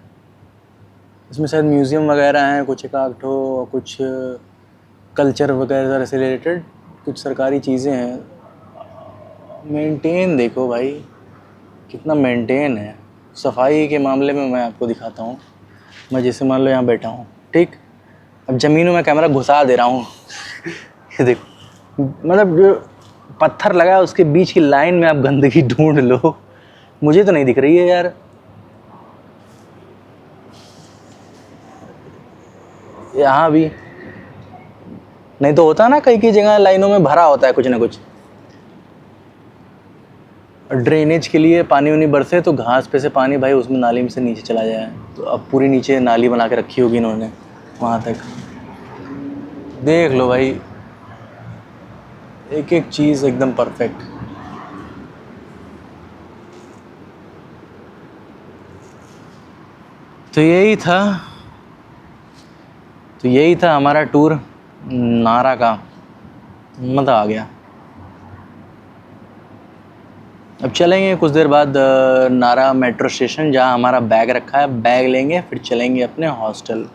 इसमें शायद म्यूज़ियम वगैरह हैं कुछ, एक आध ठो, कुछ कल्चर वगैरह से रिलेटेड कुछ सरकारी चीज़ें हैं। मेंटेन देखो भाई कितना मेंटेन है। सफाई के मामले में मैं आपको दिखाता हूँ। मैं जैसे मान लो यहाँ बैठा हूँ, ठीक, अब ज़मीनों में कैमरा घुसा दे रहा हूँ ये देखो, मतलब जो पत्थर लगा है उसके बीच की लाइन में आप गंदगी ढूंढ लो, मुझे तो नहीं दिख रही है यार। यहाँ भी नहीं तो होता ना, कई कई जगह लाइनों में भरा होता है कुछ ना कुछ। ड्रेनेज के लिए पानी उनी बरसे तो घास पे से पानी भाई उसमें नाली में से नीचे चला जाए, तो अब पूरी नीचे नाली बना के रखी होगी इन्होंने वहाँ तक। देख लो भाई, एक एक चीज़ एकदम परफेक्ट। तो यही था हमारा टूर नारा का। मज़ा आ गया। अब चलेंगे कुछ देर बाद नारा मेट्रो स्टेशन, जहाँ हमारा बैग रखा है। बैग लेंगे फिर चलेंगे अपने हॉस्टल।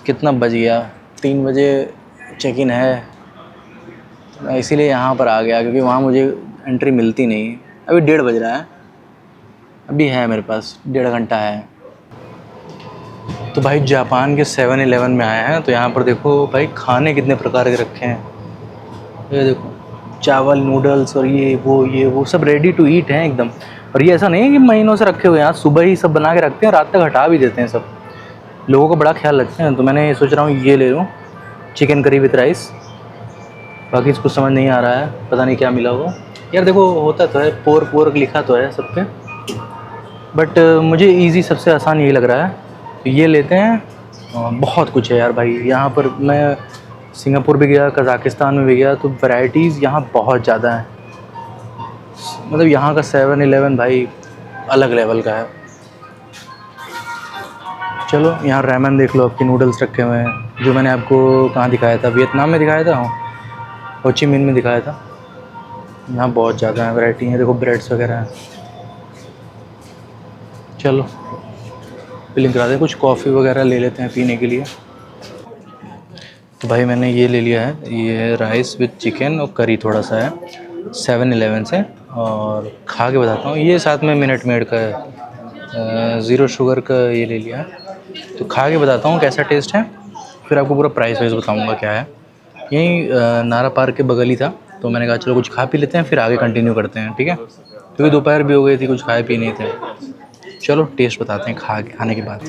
कितना बज गया, 3 बजे चेक इन है। मैं इसीलिए यहाँ पर आ गया क्योंकि वहाँ मुझे एंट्री मिलती नहीं। अभी 1:30 बज रहा है, अभी है मेरे पास 1.5 घंटा है। तो भाई जापान के 7-Eleven में आए हैं। तो यहाँ पर देखो भाई खाने कितने प्रकार के रखे हैं। ये देखो चावल, नूडल्स और ये वो सब रेडी टू ईट हैं एकदम। और ये ऐसा नहीं है कि महीनों से रखे हुए हैं, आज सुबह ही सब बना के रखते हैं, रात तक हटा भी देते हैं सब। लोगों को बड़ा ख्याल रखते हैं। तो मैंने ये सोच रहा हूँ ये ले लूँ, चिकन करी विथ राइस। बाकी इसको समझ नहीं आ रहा है, पता नहीं क्या मिला होगा। यार देखो होता तो है, पोर्क वोर्क लिखा तो है सब पे, बट मुझे ईज़ी सबसे आसान यही लग रहा है। तो ये लेते हैं। बहुत कुछ है यार भाई यहाँ पर। मैं सिंगापुर भी गया, कज़ाकिस्तान में भी गया, तो वैरायटीज़ यहाँ बहुत ज़्यादा हैं। मतलब यहाँ का 7-Eleven भाई अलग लेवल का है। चलो यहाँ रैमन देख लो, आपके नूडल्स रखे हुए हैं, जो मैंने आपको कहाँ दिखाया था, वियतनाम में दिखाया था, हो ची मिन में दिखाया था। यहाँ बहुत ज़्यादा है, वैरायटी है। देखो ब्रेड्स वगैरह हैं। चलो बिलिंग करा दें, कुछ कॉफ़ी वगैरह ले लेते हैं पीने के लिए। तो भाई मैंने ये ले लिया है, ये राइस विद चिकन और करी थोड़ा सा है 7-Eleven से। और खा के बताता हूँ, ये साथ में मिनट मेड का है, ज़ीरो शुगर का ये ले लिया है। तो खा के बताता हूँ कैसा टेस्ट है, फिर आपको पूरा प्राइस वाइस बताऊँगा क्या है। यहीं नारा पार्क के बगल ही था, तो मैंने कहा चलो कुछ खा पी लेते हैं, फिर आगे कंटिन्यू करते हैं, ठीक है। क्योंकि दोपहर भी हो गई थी, कुछ खाए पी नहीं थे। चलो टेस्ट बताते हैं खाने के बाद।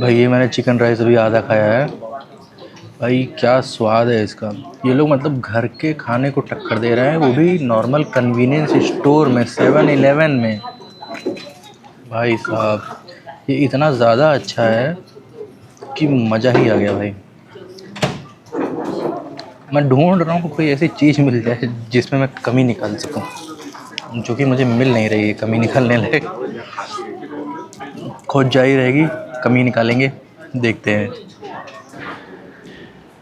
भाई ये मैंने चिकन राइस अभी आधा खाया है। भाई क्या स्वाद है इसका। ये लोग मतलब घर के खाने को टक्कर दे रहे हैं, वो भी नॉर्मल कन्वीनियंस स्टोर में, 7-Eleven में। भाई साहब ये इतना ज़्यादा अच्छा है कि मज़ा ही आ गया भाई। मैं ढूंढ रहा हूँ कोई ऐसी चीज़ मिल जाए जिसमें मैं कमी निकाल सकूँ, जो कि मुझे मिल नहीं रही है कमी निकालने लायक। खोज जारी रहेगी, कमी निकालेंगे, देखते हैं।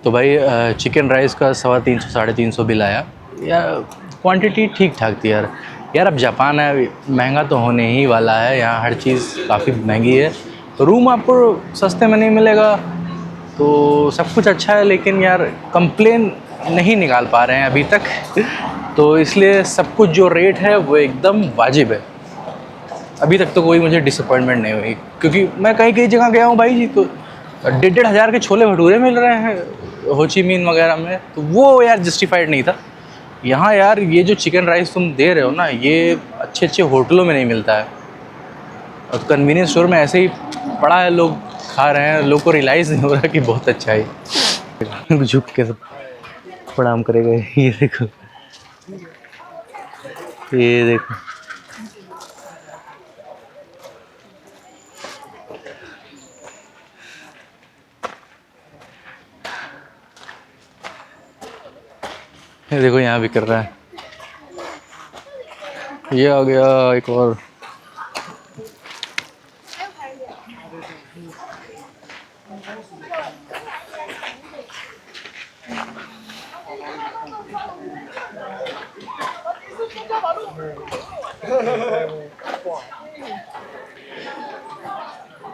तो भाई चिकन राइस का 350 350 बिल आया यार। क्वांटिटी ठीक ठाक थी यार। यार अब जापान है, महंगा तो होने ही वाला है, यहाँ हर चीज़ काफ़ी महंगी है। रूम आपको सस्ते में नहीं मिलेगा, तो सब कुछ अच्छा है, लेकिन यार कंप्लेन नहीं निकाल पा रहे हैं अभी तक। तो इसलिए सब कुछ जो रेट है वो एकदम वाजिब है। अभी तक तो कोई मुझे डिसअपॉइंटमेंट नहीं हुई, क्योंकि मैं कई कई जगह गया हूँ भाई जी, तो 1,500 हज़ार के छोले भटूरे मिल रहे हैं हो ची मिन वगैरह में, तो वो यार जस्टिफाइड नहीं था। यहाँ यार ये जो चिकन राइस तुम दे रहे हो ना, ये अच्छे अच्छे होटलों में नहीं मिलता है। और कन्वीनियंस स्टोर में ऐसे ही पड़ा है, लोग खा रहे हैं, लोग को रियलाइज़ नहीं हो रहा कि बहुत अच्छा है। झुक के सब प्रणाम करेगा। ये देखो, ये देखो, ये देखो यहाँ भी कर रहा है। ये आ गया एक और।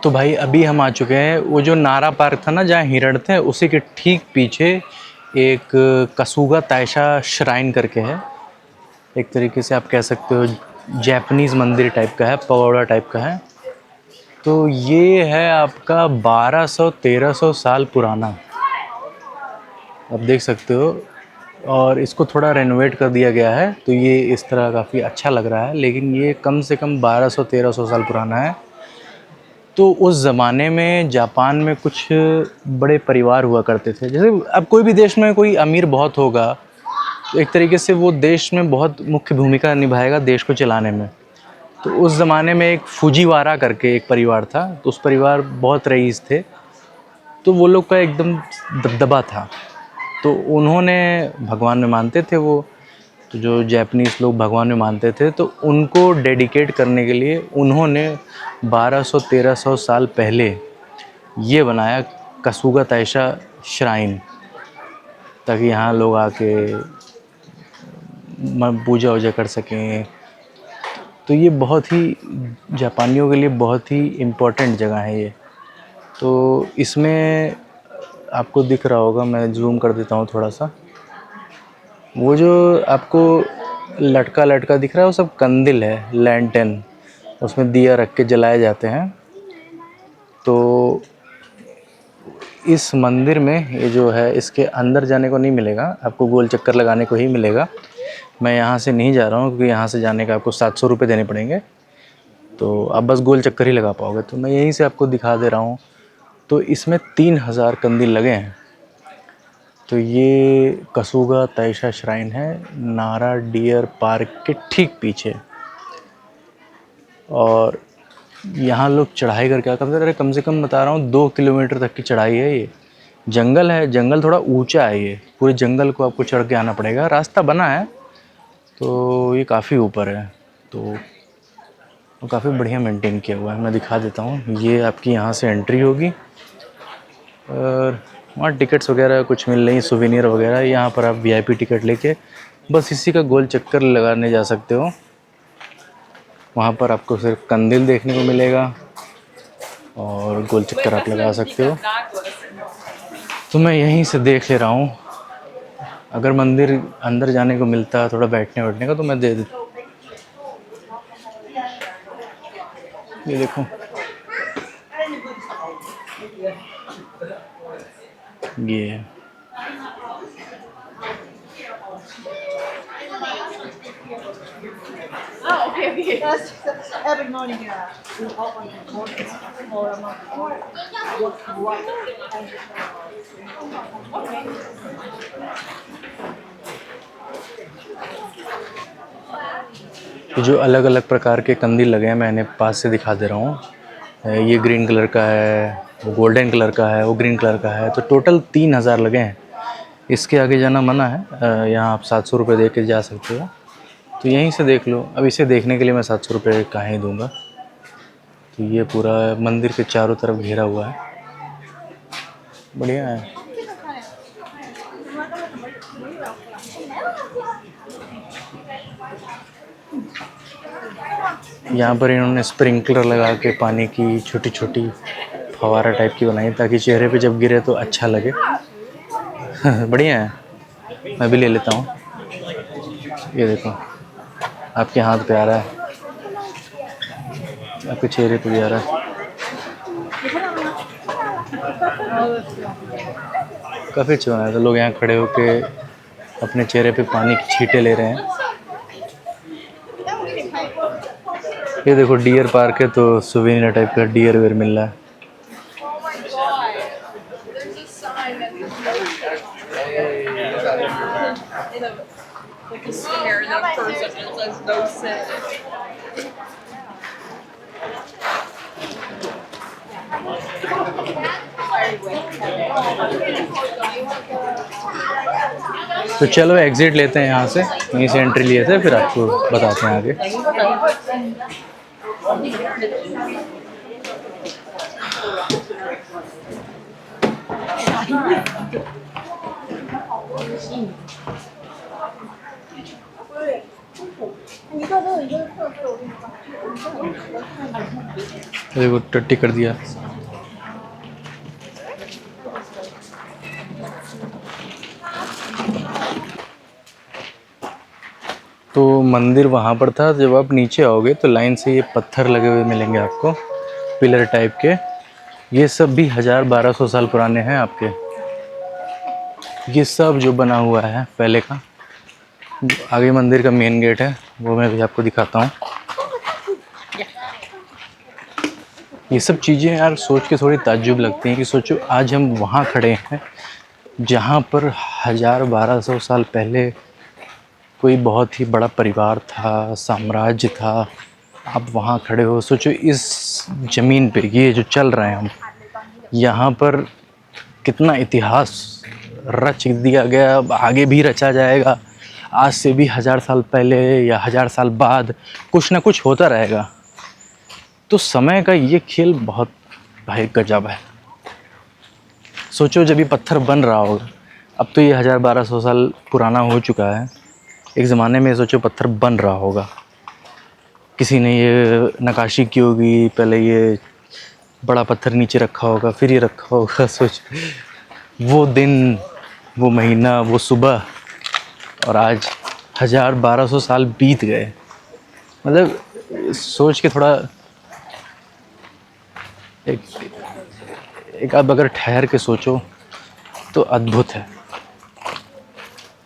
तो भाई अभी हम आ चुके हैं, वो जो नारा पार्क था ना जहाँ हिरण थे, उसी के ठीक पीछे एक कसूगा तायशा श्राइन करके है। एक तरीके से आप कह सकते हो जैपनीज़ मंदिर टाइप का है, पगोड़ा टाइप का है। तो ये है आपका 1200-1300 साल पुराना, आप देख सकते हो। और इसको थोड़ा रेनोवेट कर दिया गया है, तो ये इस तरह काफ़ी अच्छा लग रहा है, लेकिन ये कम से कम 1200-1300 साल पुराना है। तो उस ज़माने में जापान में कुछ बड़े परिवार हुआ करते थे। जैसे अब कोई भी देश में कोई अमीर बहुत होगा, तो एक तरीके से वो देश में बहुत मुख्य भूमिका निभाएगा देश को चलाने में। तो उस ज़माने में एक फुजीवारा करके एक परिवार था, तो उस परिवार बहुत रईस थे, तो वो लोग का एकदम दबदबा था। तो उन्होंने भगवान में मानते थे वो, तो जो जैपनीज़ लोग भगवान में मानते थे, तो उनको डेडिकेट करने के लिए उन्होंने 1200-1300 साल पहले ये बनाया कसूगा तायशा श्राइन, ताकि यहाँ लोग आके पूजा वूजा कर सकें। तो ये बहुत ही जापानियों के लिए बहुत ही इम्पोर्टेंट जगह है ये। तो इसमें आपको दिख रहा होगा, मैं जूम कर देता हूँ थोड़ा सा, वो जो आपको लटका लटका दिख रहा है वो सब कंदिल है, लैंटेन, उसमें दिया रख के जलाए जाते हैं। तो इस मंदिर में ये जो है, इसके अंदर जाने को नहीं मिलेगा आपको, गोल चक्कर लगाने को ही मिलेगा। मैं यहाँ से नहीं जा रहा हूँ क्योंकि यहाँ से जाने का आपको 700 रुपये देने पड़ेंगे, तो आप बस गोल चक्कर ही लगा पाओगे। तो मैं यहीं से आपको दिखा दे रहा हूँ। तो इसमें 3000 कंदील लगे हैं। तो ये कसूगा तायशा श्राइन है, नारा डियर पार्क के ठीक पीछे। और यहाँ लोग चढ़ाई करके कम से कम बता रहा हूँ 2 किलोमीटर तक की चढ़ाई है। ये जंगल है, जंगल थोड़ा ऊंचा है, ये पूरे जंगल को आपको चढ़ के आना पड़ेगा। रास्ता बना है, तो ये काफ़ी ऊपर है, तो काफ़ी बढ़िया मेंटेन किया हुआ है। मैं दिखा देता हूँ, ये आपकी यहाँ से एंट्री होगी और वहाँ टिकट्स वगैरह कुछ मिल रही, सुवेनियर वगैरह। यहाँ पर आप वीआईपी टिकट लेके बस इसी का गोल चक्कर लगाने जा सकते हो। वहाँ पर आपको सिर्फ कंदील देखने को मिलेगा और गोल चक्कर आप लगा सकते हो। तो मैं यहीं से देख ले रहा हूँ, अगर मंदिर अंदर जाने को मिलता है थोड़ा बैठने बैठने का तो मैं दे देता। ये देखो, ये जो अलग अलग प्रकार के कंदील लगे हैं, मैंने पास से दिखा दे रहा हूँ। ये ग्रीन कलर का है, वो गोल्डन कलर का है, वो ग्रीन कलर का है। तो टोटल 3000 लगे हैं। इसके आगे जाना मना है, यहाँ आप 700 रुपये दे के जा सकते हो। तो यहीं से देख लो। अब इसे देखने के लिए मैं 700 रुपये कहाँ ही दूँगा। तो ये पूरा मंदिर के चारों तरफ घेरा हुआ है, बढ़िया है। यहाँ पर इन्होंने स्प्रिंकलर लगा के पानी की छोटी छोटी फवारा टाइप की बनाई, ताकि चेहरे पे जब गिरे तो अच्छा लगे। बढ़िया है, मैं भी ले लेता हूँ। ये देखो, आपके हाथ पे आ रहा है, आपके चेहरे पे भी आ रहा है। काफ़ी अच्छा बनाया था। लोग यहाँ खड़े होके अपने चेहरे पे पानी की छींटे ले रहे हैं। ये देखो डियर पार्क है, तो सुवेनियर टाइप का डियर वेयर मिल रहा है। तो चलो एग्ज़िट लेते हैं यहाँ से, यहीं से एंट्री लिए थे, फिर आपको बताते हैं आगे। देखो टट्टी कर दिया। तो मंदिर वहाँ पर था। जब आप नीचे आओगे तो लाइन से ये पत्थर लगे हुए मिलेंगे आपको, पिलर टाइप के। ये सब भी 1000-1200 साल पुराने हैं आपके। ये सब जो बना हुआ है पहले का। आगे मंदिर का मेन गेट है, वो मैं भी आपको दिखाता हूँ। ये सब चीज़ें यार सोच के थोड़ी ताज्जुब लगती हैं कि सोचो आज हम वहाँ खड़े हैं जहाँ पर 1000-1200 साल पहले कोई बहुत ही बड़ा परिवार था, साम्राज्य था। आप वहाँ खड़े हो, सोचो इस ज़मीन पे ये जो चल रहे हैं हम, यहाँ पर कितना इतिहास रच दिया गया, अब आगे भी रचा जाएगा। आज से भी 1000 साल पहले या 1000 साल बाद कुछ ना कुछ होता रहेगा। तो समय का ये खेल बहुत भाई गजब है। सोचो जब ये पत्थर बन रहा होगा, अब तो ये 1000-1200 साल पुराना हो चुका है। एक ज़माने में सोचो पत्थर बन रहा होगा, किसी ने ये नक्काशी की होगी, पहले ये बड़ा पत्थर नीचे रखा होगा, फिर ये रखा होगा। सोच वो दिन, वो महीना, वो सुबह, और आज 1000-1200 साल बीत गए। मतलब सोच के थोड़ा एक आप अगर ठहर के सोचो तो अद्भुत है।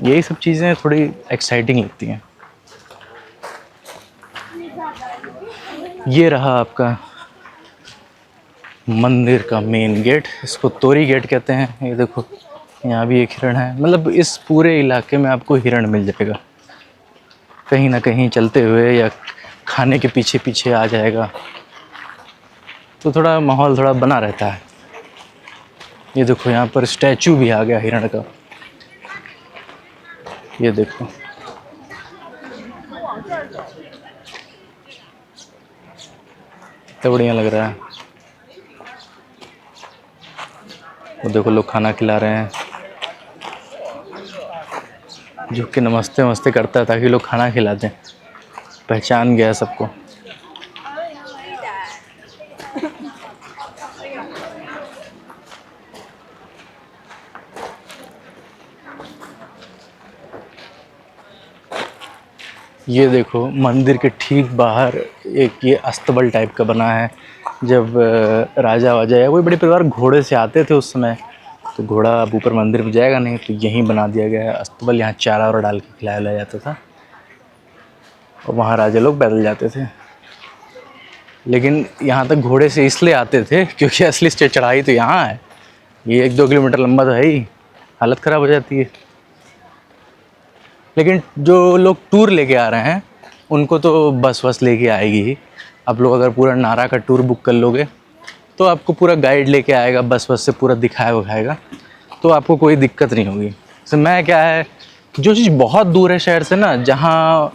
यही सब चीज़ें थोड़ी एक्साइटिंग लगती हैं। ये रहा आपका मंदिर का मेन गेट, इसको तोरी गेट कहते हैं। ये देखो यहाँ भी एक हिरण है। मतलब इस पूरे इलाके में आपको हिरण मिल जाएगा, कहीं ना कहीं चलते हुए या खाने के पीछे पीछे आ जाएगा। तो थोड़ा माहौल थोड़ा बना रहता है। ये देखो यहाँ पर स्टैचू भी आ गया हिरण का, ये देखो। कितना बढ़िया लग रहा है। वो देखो लोग खाना खिला रहे हैं, झुक के नमस्ते नमस्ते करता है ताकि लोग खाना खिला दें। पहचान गया सबको। ये देखो मंदिर के ठीक बाहर एक ये अस्तबल टाइप का बना है। जब राजा वाजा या कोई बड़े परिवार घोड़े से आते थे उस समय, तो घोड़ा अब ऊपर मंदिर में जाएगा नहीं, तो यहीं बना दिया गया है अस्तबल। यहाँ चारा और डाल के खिलाया जाता था और वहाँ राजा लोग पैदल जाते थे। लेकिन यहाँ तक घोड़े से इसलिए आते थे क्योंकि असली चढ़ाई तो यहाँ है। ये 1-2 किलोमीटर लंबा तो है ही, हालत ख़राब हो जाती है। लेकिन जो लोग टूर लेके आ रहे हैं उनको तो बस लेके आएगी ही। आप लोग अगर पूरा नारा का टूर बुक कर लोगे तो आपको पूरा गाइड लेके आएगा, बस से पूरा दिखाएगा उखाएगा, तो आपको कोई दिक्कत नहीं होगी। तो मैं क्या है, जो चीज़ बहुत दूर है शहर से ना, जहाँ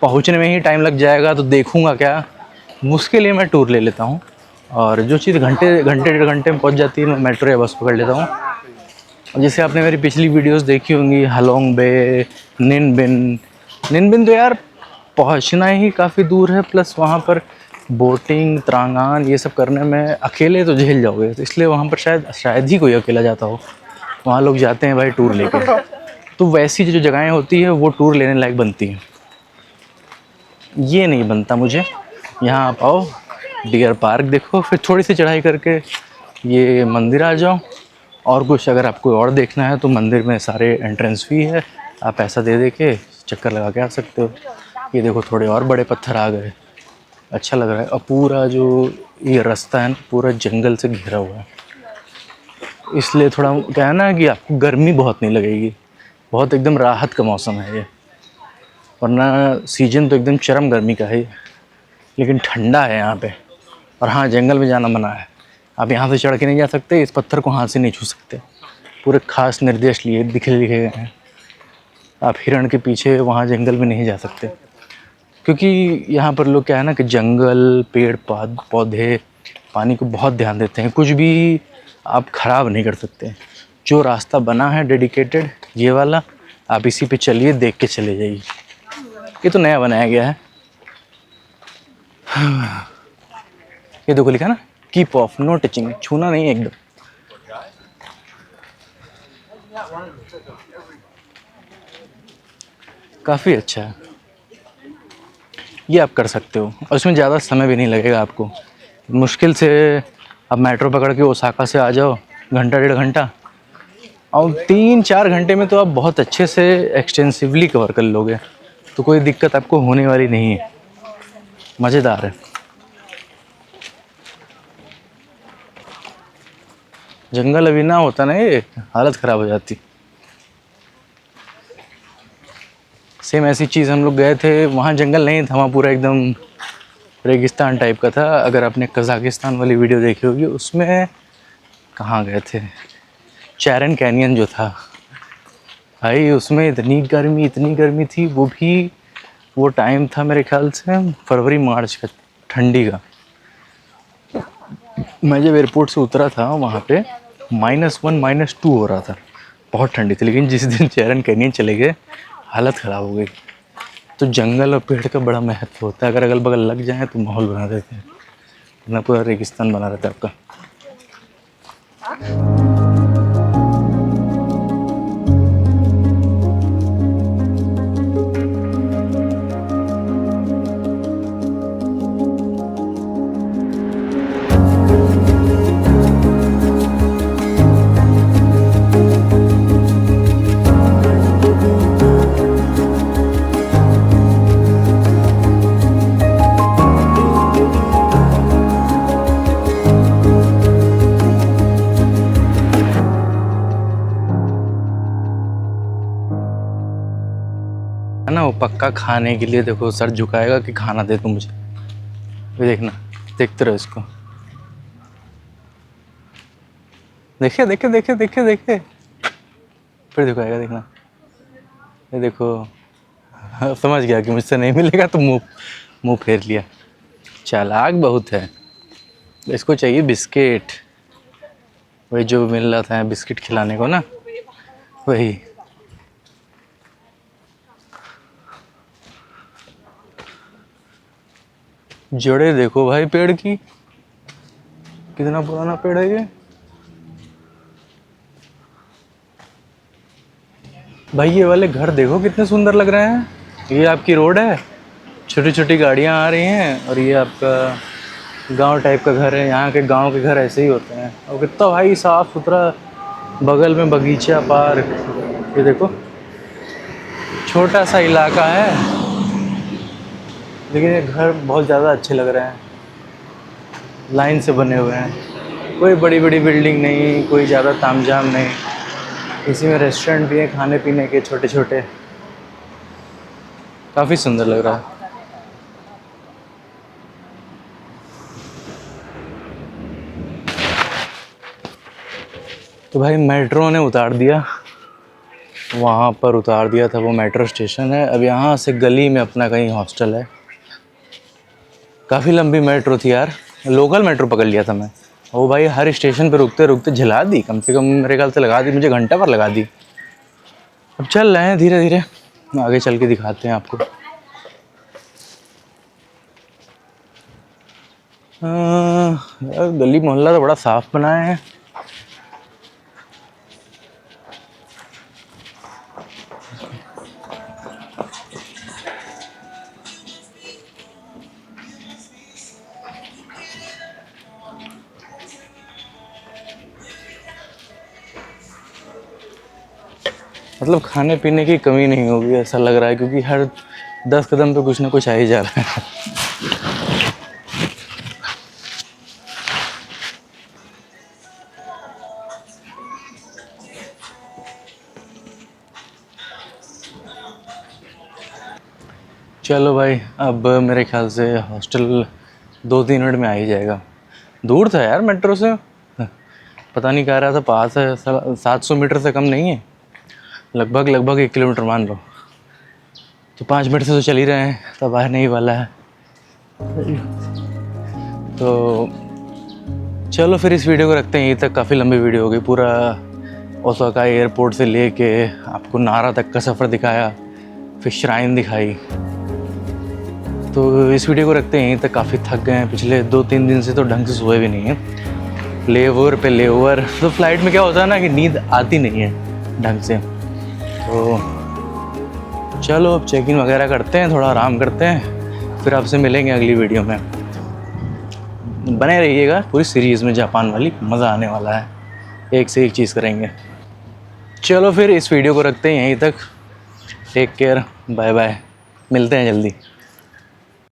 पहुँचने में ही टाइम लग जाएगा तो देखूँगा क्या, उसके लिए मैं टूर ले लेता हूँ। और जो चीज़ घंटे 1.5 घंटे में पहुँच जाती है, मैं मेट्रो या बस पकड़ लेता हूँ। जैसे आपने मेरी पिछली वीडियोस देखी होंगी, हालोंग बे, निन बिन तो यार पहुँचना ही काफ़ी दूर है, प्लस वहाँ पर बोटिंग, त्रांगान ये सब करने में अकेले तो झेल जाओगे। तो इसलिए वहाँ पर शायद ही कोई अकेला जाता हो। वहाँ लोग जाते हैं भाई टूर लेके। तो वैसी जो जगहें होती है वो टूर लेने लायक बनती हैं। ये नहीं बनता मुझे। यहाँ आप आओ, डियर पार्क देखो, फिर थोड़ी सी चढ़ाई करके ये मंदिर आ जाओ। और कुछ अगर आपको और देखना है तो मंदिर में सारे एंट्रेंस फी है, आप पैसा दे के चक्कर लगा के आ सकते हो। ये देखो थोड़े और बड़े पत्थर आ गए, अच्छा लग रहा है। और पूरा जो ये रास्ता है ना, पूरा जंगल से घिरा हुआ है, इसलिए थोड़ा क्या है ना कि आपको गर्मी बहुत नहीं लगेगी। बहुत एकदम राहत का मौसम है ये, वरना सीजन तो एकदम चरम गर्मी का है। लेकिन ठंडा है यहाँ पे। और हाँ, जंगल में जाना मना है। आप यहाँ से चढ़ के नहीं जा सकते, इस पत्थर को हाथ से नहीं छू सकते। पूरे खास निर्देश लिखे गए हैं। आप हिरण के पीछे वहाँ जंगल में नहीं जा सकते, क्योंकि यहाँ पर लोग क्या है ना कि जंगल, पेड़ पौधे, पानी को बहुत ध्यान देते हैं। कुछ भी आप ख़राब नहीं कर सकते। जो रास्ता बना है डेडिकेटेड ये वाला, आप इसी पे चलिए, देख के चले जाइए। ये तो नया बनाया गया है। ये देखो लिखा ना, कीप ऑफ, नो टचिंग, छूना नहीं एकदम। काफ़ी अच्छा है, ये आप कर सकते हो और इसमें ज़्यादा समय भी नहीं लगेगा आपको। मुश्किल से आप मेट्रो पकड़ के ओसाका से आ जाओ, घंटा 1.5 घंटा, और 3-4 घंटे में तो आप बहुत अच्छे से एक्सटेंसिवली कवर कर लोगे, तो कोई दिक्कत आपको होने वाली नहीं है। मज़ेदार है। जंगल अभी ना होता ना, ये हालत ख़राब हो जाती। सेम ऐसी चीज़ हम लोग गए थे, वहाँ जंगल नहीं था, वहाँ पूरा एकदम रेगिस्तान टाइप का था। अगर आपने कज़ाकिस्तान वाली वीडियो देखी होगी, उसमें कहाँ गए थे, चैरन कैनियन जो था भाई, उसमें इतनी गर्मी थी। वो भी वो टाइम था मेरे ख्याल से फरवरी मार्च का, ठंडी का। मैं जब एयरपोर्ट से उतरा था वहाँ पे -1 -2 हो रहा था, बहुत ठंडी थी। लेकिन जिस दिन चैरन कैनियन चले गए, हालत ख़राब हो गई। तो जंगल और पेड़ का बड़ा महत्व होता है, अगर अगल बगल लग जाए तो माहौल बना देते हैं, ना पूरा रेगिस्तान बना रहता है आपका। है ना, वो पक्का खाने के लिए देखो सर झुकाएगा कि खाना दे तू मुझे। ये देखना, देखते रहो इसको, देखे देखे देखे देखे देखे, फिर झुकाएगा, देखना। ये देखो, समझ गया कि मुझसे नहीं मिलेगा तो मुंह मुंह फेर लिया। चालाक बहुत है। इसको चाहिए बिस्किट, वही जो मिल रहा था बिस्किट खिलाने को ना, वही। जड़ें देखो भाई पेड़ की, कितना पुराना पेड़ है ये भाई। ये वाले घर देखो कितने सुंदर लग रहे हैं। ये आपकी रोड है, छोटी छोटी गाड़ियां आ रही हैं, और ये आपका गांव टाइप का घर है। यहाँ के गांव के घर ऐसे ही होते हैं। और कितना भाई साफ सुथरा, बगल में बगीचा, पार्क। ये देखो, छोटा सा इलाका है, लेकिन ये घर बहुत ज़्यादा अच्छे लग रहे हैं, लाइन से बने हुए हैं। कोई बड़ी बड़ी बिल्डिंग नहीं, कोई ज़्यादा तामझाम नहीं। इसी में रेस्टोरेंट भी है, खाने पीने के छोटे छोटे। काफ़ी सुंदर लग रहा है। तो भाई मेट्रो ने उतार दिया, वहाँ पर उतार दिया था, वो मेट्रो स्टेशन है। अब यहाँ से गली में अपना कहीं हॉस्टल है। काफ़ी लंबी मेट्रो थी यार, लोकल मेट्रो पकड़ लिया था मैं। वो भाई हर स्टेशन पे रुकते रुकते झिला दी, कम से कम मेरे ख्याल से लगा दी मुझे, घंटा पर लगा दी। अब चल रहे हैं धीरे धीरे, आगे चल के दिखाते हैं आपको। यार गली मोहल्ला तो बड़ा साफ बनाया है। मतलब खाने पीने की कमी नहीं होगी ऐसा लग रहा है, क्योंकि हर 10 कदम पे कुछ ना कुछ आ ही जा रहा है। चलो भाई, अब मेरे ख्याल से हॉस्टल 2-3 मिनट में आ ही जाएगा। दूर था यार मेट्रो से, पता नहीं कह रहा था पास है, 700 मीटर से कम नहीं है, लगभग 1 किलोमीटर मान लो। तो 5 मिनट से तो चल ही रहे हैं, तब बाहर नहीं वाला है। तो चलो फिर इस वीडियो को रखते हैं यहीं तक, काफ़ी लंबी वीडियो हो गई। पूरा ओसाका एयरपोर्ट से लेके आपको नारा तक का सफ़र दिखाया, फिर श्राइन दिखाई। तो इस वीडियो को रखते हैं यहीं तक। काफ़ी थक गए हैं, पिछले 2-3 दिन से तो ढंग से सोए भी नहीं हैं। लेओवर पे लेओवर, तो फ्लाइट में क्या होता है ना कि नींद आती नहीं है ढंग से। तो चलो अब चेक इन वगैरह करते हैं, थोड़ा आराम करते हैं, फिर आपसे मिलेंगे अगली वीडियो में। बने रहिएगा पूरी सीरीज़ में, जापान वाली मज़ा आने वाला है, एक से एक चीज़ करेंगे। चलो फिर इस वीडियो को रखते हैं यहीं तक। टेक केयर, बाय बाय, मिलते हैं जल्दी।